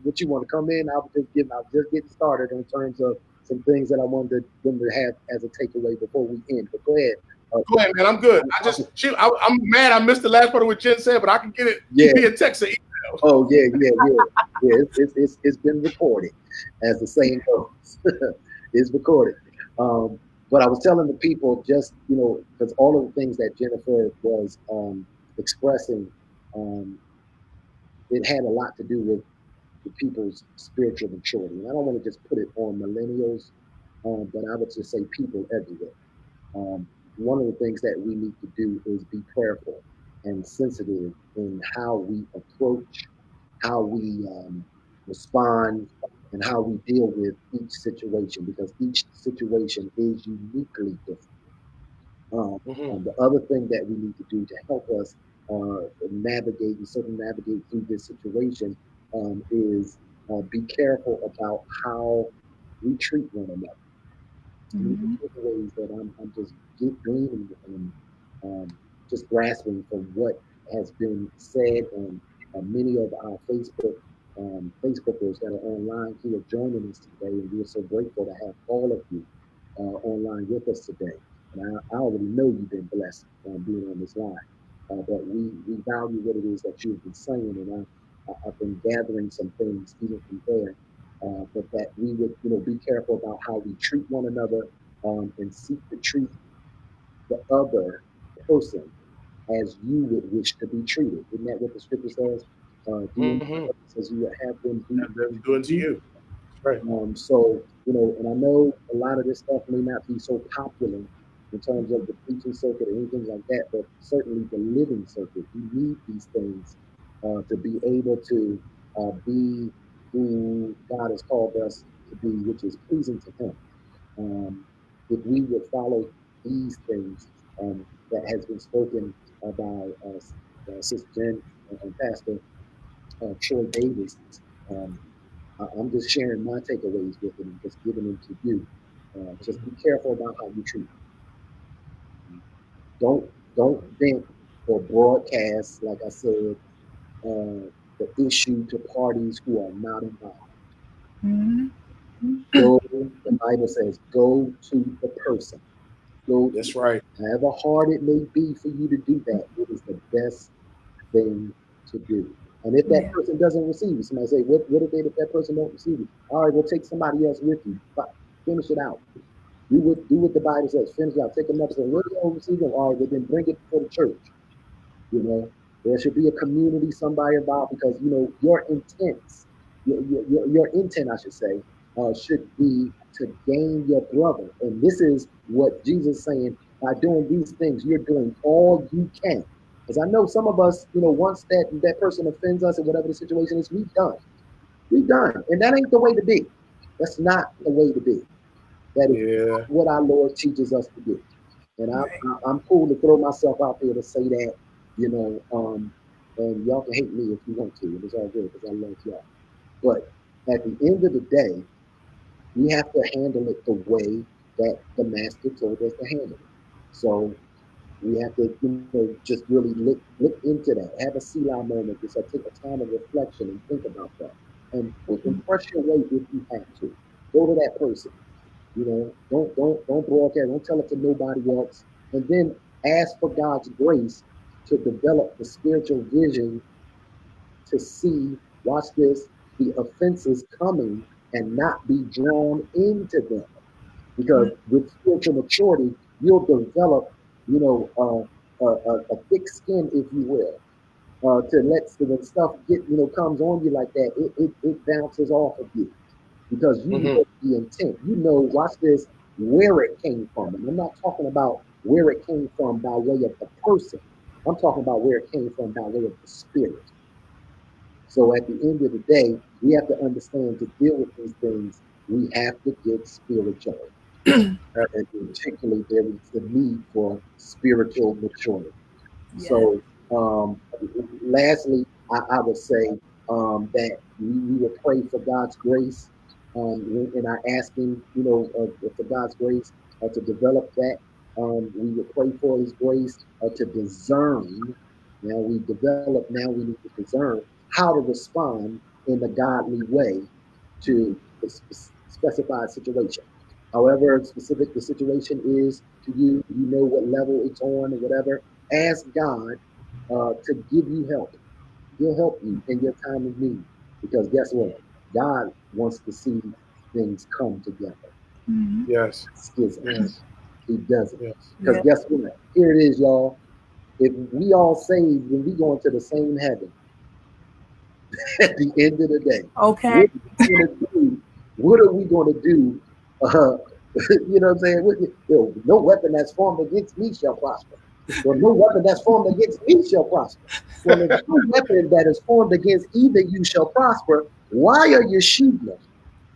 A: what you want to come in? I was just getting started in terms of some things that I wanted them to have as a takeaway before we end. But go ahead.
B: Go ahead, man. I'm good.
A: I-
B: I'm mad. I missed the last part of what Jen said, but I can get it
A: yeah.
B: via text or email.
A: Oh yeah. It's been recorded, as the saying goes. It's recorded. Um, but I was telling the people just because all of the things that Jennifer was expressing, um, it had a lot to do with the people's spiritual maturity. And I don't want to just put it on millennials, but I would just say people everywhere. Um, One of the things that we need to do is be prayerful and sensitive in how we approach, how we respond, and how we deal with each situation because each situation is uniquely different. Um,
B: Mm-hmm.
A: the other thing that we need to do to help us navigate and circumnavigate through this situation is be careful about how we treat one another. And these
C: Mhm.
A: are ways that I'm just gleaning and just grasping from what has been said on many of our Facebookers that are online here joining us today, and we're so grateful to have all of you online with us today. And I already know you've been blessed being on this line, but we value what it is that you've been saying, and I've been gathering some things even from there but that we would, be careful about how we treat one another and seek to treat the other person as you would wish to be treated. Isn't that what the scripture says? Do unto
B: Mm-hmm.
A: others as you would have them do
B: And then
A: to
B: doing to
A: you.
B: you. That's right.
A: So, and I know a lot of this stuff may not be so popular in terms of the preaching circuit or anything like that, but certainly the living circuit. We need these things to be able to be who God has called us to be, which is pleasing to Him. If we would follow these things that has been spoken by Sister Jen and Pastor Troy Davis, um, I'm just sharing my takeaways with it and just giving them to you. Just be careful about how you treat them. Don't vent or broadcast, like I said, the issue to parties who are not involved.
C: Mhm.
A: Go, the Bible says, go to the person. Go to,
B: That's right.
A: however hard it may be for you to do that, it is the best thing to do. And if that
C: Yeah.
A: person doesn't receive it, somebody say, what if that person don't receive it? All right, we'll take somebody else with you. But finish it out. Do what the Bible says. Finish it out. Take them up and say, well, you don't receive them. All right, well, then bring it before the church. You know, there should be a community, somebody involved, because your intents, your intent, I should say, should be to gain your brother. And this is what Jesus is saying: by doing these things, you're doing all you can. Because I know some of us, once that person offends us, or whatever the situation is, we've done, and that ain't the way to be. That's not the way to be. That is
B: Yeah.
A: not what our Lord teaches us to do. And
C: Right.
A: I'm cool to throw myself out there to say that, you know, um, and y'all can hate me if you want to, and it's all good because I love y'all. But at the end of the day, we have to handle it the way that the master told us to handle it. So we have to, just really look into that. Have a Selah moment. Just take a time of reflection and think about that, and press your way if you have to. Go to that person. Don't broadcast. Don't tell it to nobody else. And then ask for God's grace to develop the spiritual vision to see. Watch this: the offenses coming and not be drawn into them. Because with spiritual maturity, you'll develop, a thick skin, if you will, to let so when stuff comes on you like that, it bounces off of you because you
B: Mm-hmm.
A: know the intent. Watch this, where it came from. And I'm not talking about where it came from by way of the person. I'm talking about where it came from by way of the spirit. So at the end of the day, we have to understand to deal with these things, we have to get spiritual. And particularly, there is the need for spiritual maturity.
C: Yeah.
A: So, lastly, I would say that we would pray for God's grace, and I asking, for God's grace to develop that. We would pray for His grace to discern. Now we develop. Now we need to discern how to respond in a godly way to the specified situation. However specific the situation is to you, you know what level it's on or whatever. Ask God to give you help. He'll help you in your time of need. Because guess what? God wants to see things come together.
C: Mhm.
B: Yes.
A: Schism.
B: Yes.
A: He doesn't.
B: Yes.
A: Because
C: Yeah.
A: guess what? Here it is, y'all. If we all saved, then we go into the same heaven at the end of the day.
C: Okay.
A: What are we going to do? What are we going to do? Uh, you know what I'm saying? No weapon that's formed against me shall prosper. Well, no weapon that's formed against me shall prosper. Well, if no weapon that is formed against either you shall prosper, why are you shooting?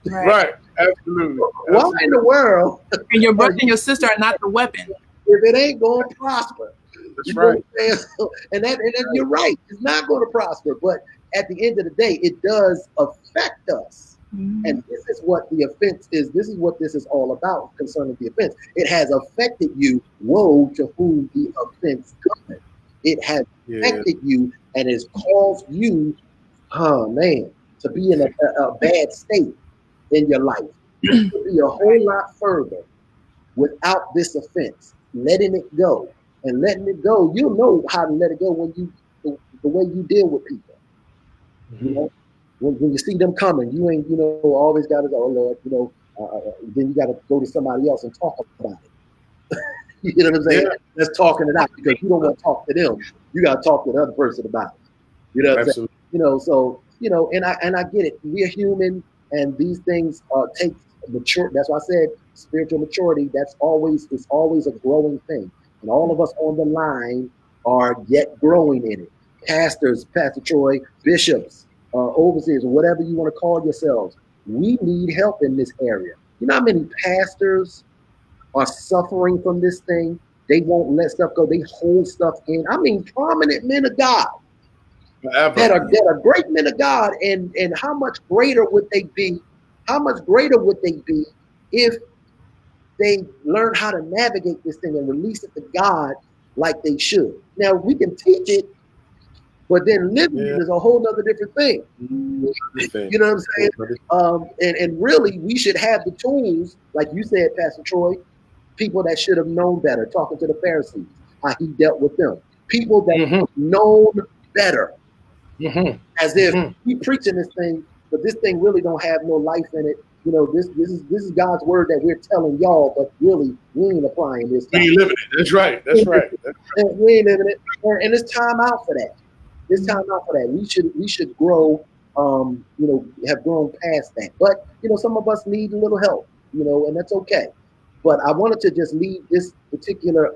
C: Right.
B: Right. Absolutely.
A: Why in the world
C: And your
A: are
C: brother and
A: you
C: your sister are not the weapon.
A: if it ain't going to prosper?
B: That's
A: You know
B: right.
A: what I'm saying? And you're right. It's not going to prosper. But at the end of the day, it does affect us.
C: Mhm.
A: And this is what the offense is. This is what this is all about concerning the offense. It has affected you. Woe to whom the offense cometh. It has
B: Yeah.
A: affected you and has caused you, oh man, to be in a bad state in your life. You could be a whole lot further without this offense, letting it go. And letting it go, you'll know how to let it go when the way you deal with people. You
B: Mhm.
A: know, when you see them coming, you ain't, always got to go, oh Lord, then you got to go to somebody else and talk about it. You know what I'm saying?
B: Yeah.
A: That's talking it out because you don't want to talk to them. You got to talk to the other person about it. You know what I'm saying?
B: Absolutely.
A: So and I get it. We're human, and these things take mature. That's why I said spiritual maturity. It's always a growing thing, and all of us on the line are yet growing in it. Pastors, Pastor Troy, bishops, overseers, whatever you want to call yourselves, we need help in this area. You know how many pastors are suffering from this thing? They won't let stuff go. They hold stuff in. I mean, prominent men of God that
B: Forever.
A: are great men of God, and how much greater would they be? How much greater would they be if they learn how to navigate this thing and release it to God like they should? Now we can teach it, but then living
B: Yeah.
A: it is a whole other different thing.
B: Another thing.
A: You know what I'm saying?
B: Another-
A: And really, we should have the tools, like you said, Pastor Troy. People that should have known better, talking to the Pharisees, how he dealt with them. People that
B: Mhm.
A: known better,
B: Mhm.
A: as if
B: Mhm.
A: we preaching this thing, but this thing really don't have no life in it. This is God's word that we're telling y'all, but really we ain't applying this
B: We
A: time.
B: ain't living it. That's right. That's right.
A: We ain't living it, and it's time out for that. It's time out for that. We should grow. Have grown past that. But some of us need a little help. And that's okay. But I wanted to just leave this particular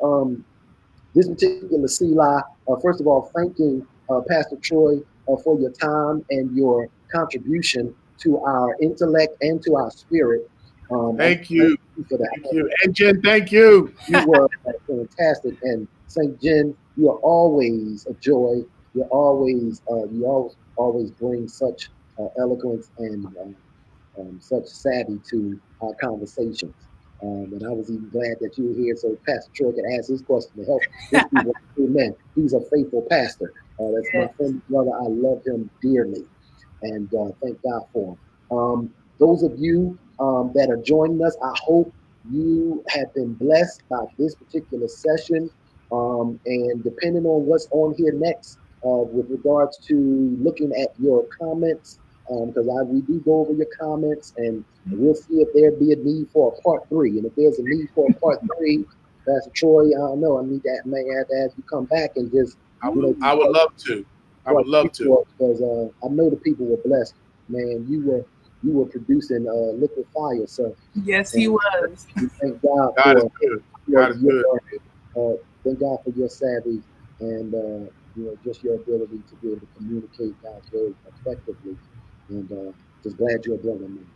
A: Selah, first of all, thanking Pastor Troy for your time and your contribution to our intellect and to our spirit. I
B: Thank
A: thank
B: you.
A: you for that.
B: Thank you. And Jen, thank you.
A: You were fantastic. And St. Jen, you are always a joy. You always bring such eloquence and such savvy to our conversations. And I was even glad that you were here so Pastor Troy could ask his question to help his people. Amen. He's a faithful pastor. That's my friend, brother. I love him dearly, and thank God for him. Those of you that are joining us, I hope you have been blessed by this particular session. And depending on what's on here next, with regards to looking at your comments, because we do go over your comments, and we'll see if there be a need for a part 3. And if there's a need for a part 3, Pastor Troy, I don't know. May have to have you come back and just
B: I would love to. I would love to.
A: because I know the people were blessed. Man, you were producing liquid fire, sir.
C: Yes, he
A: And
C: was.
A: we thank God
B: God is
A: for
B: good.
A: your,
B: God is good.
A: thank God for your savvy and just your ability to be able to communicate God's word effectively. And just glad you're a brother, man.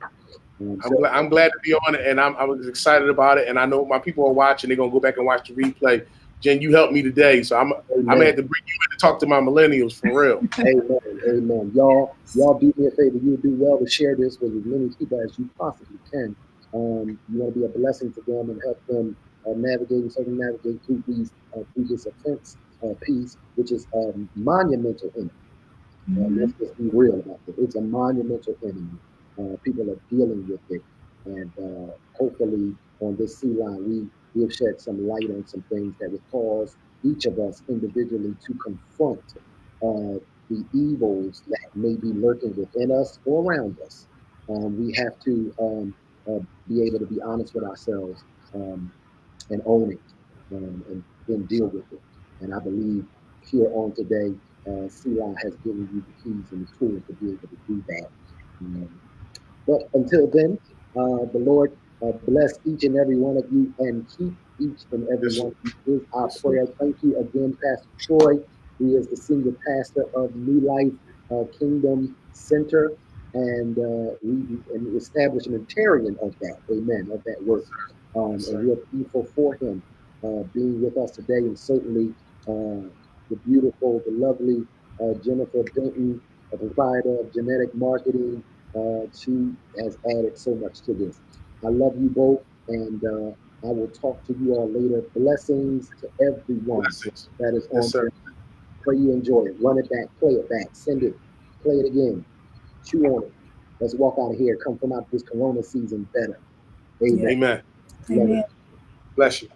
B: I'm glad to be on it, and I was excited about it. And I know my people are watching. They're gonna go back and watch the replay. Jen, you helped me today, so I'm gonna have to bring you in to talk to my millennials for real.
A: Amen. Amen. Y'all do me a favor. You do well to share this with as many people as you possibly can. You want to be a blessing to them and help them navigate through this offense piece, which is monumental enemy. Let's just be real about it. It's a monumental enemy. People are dealing with it, and hopefully, on this Selah, we have shed some light on some things that would cause each of us individually to confront the evils that may be lurking within us or around us. We have to be able to be honest with ourselves and own it and then deal with it. And I believe here on today, Selah has given you the keys and the tools to be able to do that. Um, but until then, the Lord bless each and every one of you and keep each and every
B: Yes,
A: one
B: sir.
A: of you is our
B: Yes, sir.
A: prayer. Thank you again, Pastor Troy, who is the senior pastor of New Life Kingdom Center, and establishmentarian of that. Amen. Of that work,
B: Yes,
A: and
B: sir.
A: we're thankful for him being with us today, and certainly the beautiful, the lovely Jennifer Benton, a proprietor of genetic marketing. She has added so much to this. I love you both, and I will talk to you all later. Blessings to everyone
B: Blessings.
A: that is
B: Yes,
A: on
B: sir.
A: there. Pray you enjoy it. Run it back, play it back, send it, play it again, chew on it. Let's walk out of here, come from out this Corona season better.
C: Yeah.
A: Amen.
B: Amen.
A: Love it.
C: Amen.
B: Bless you.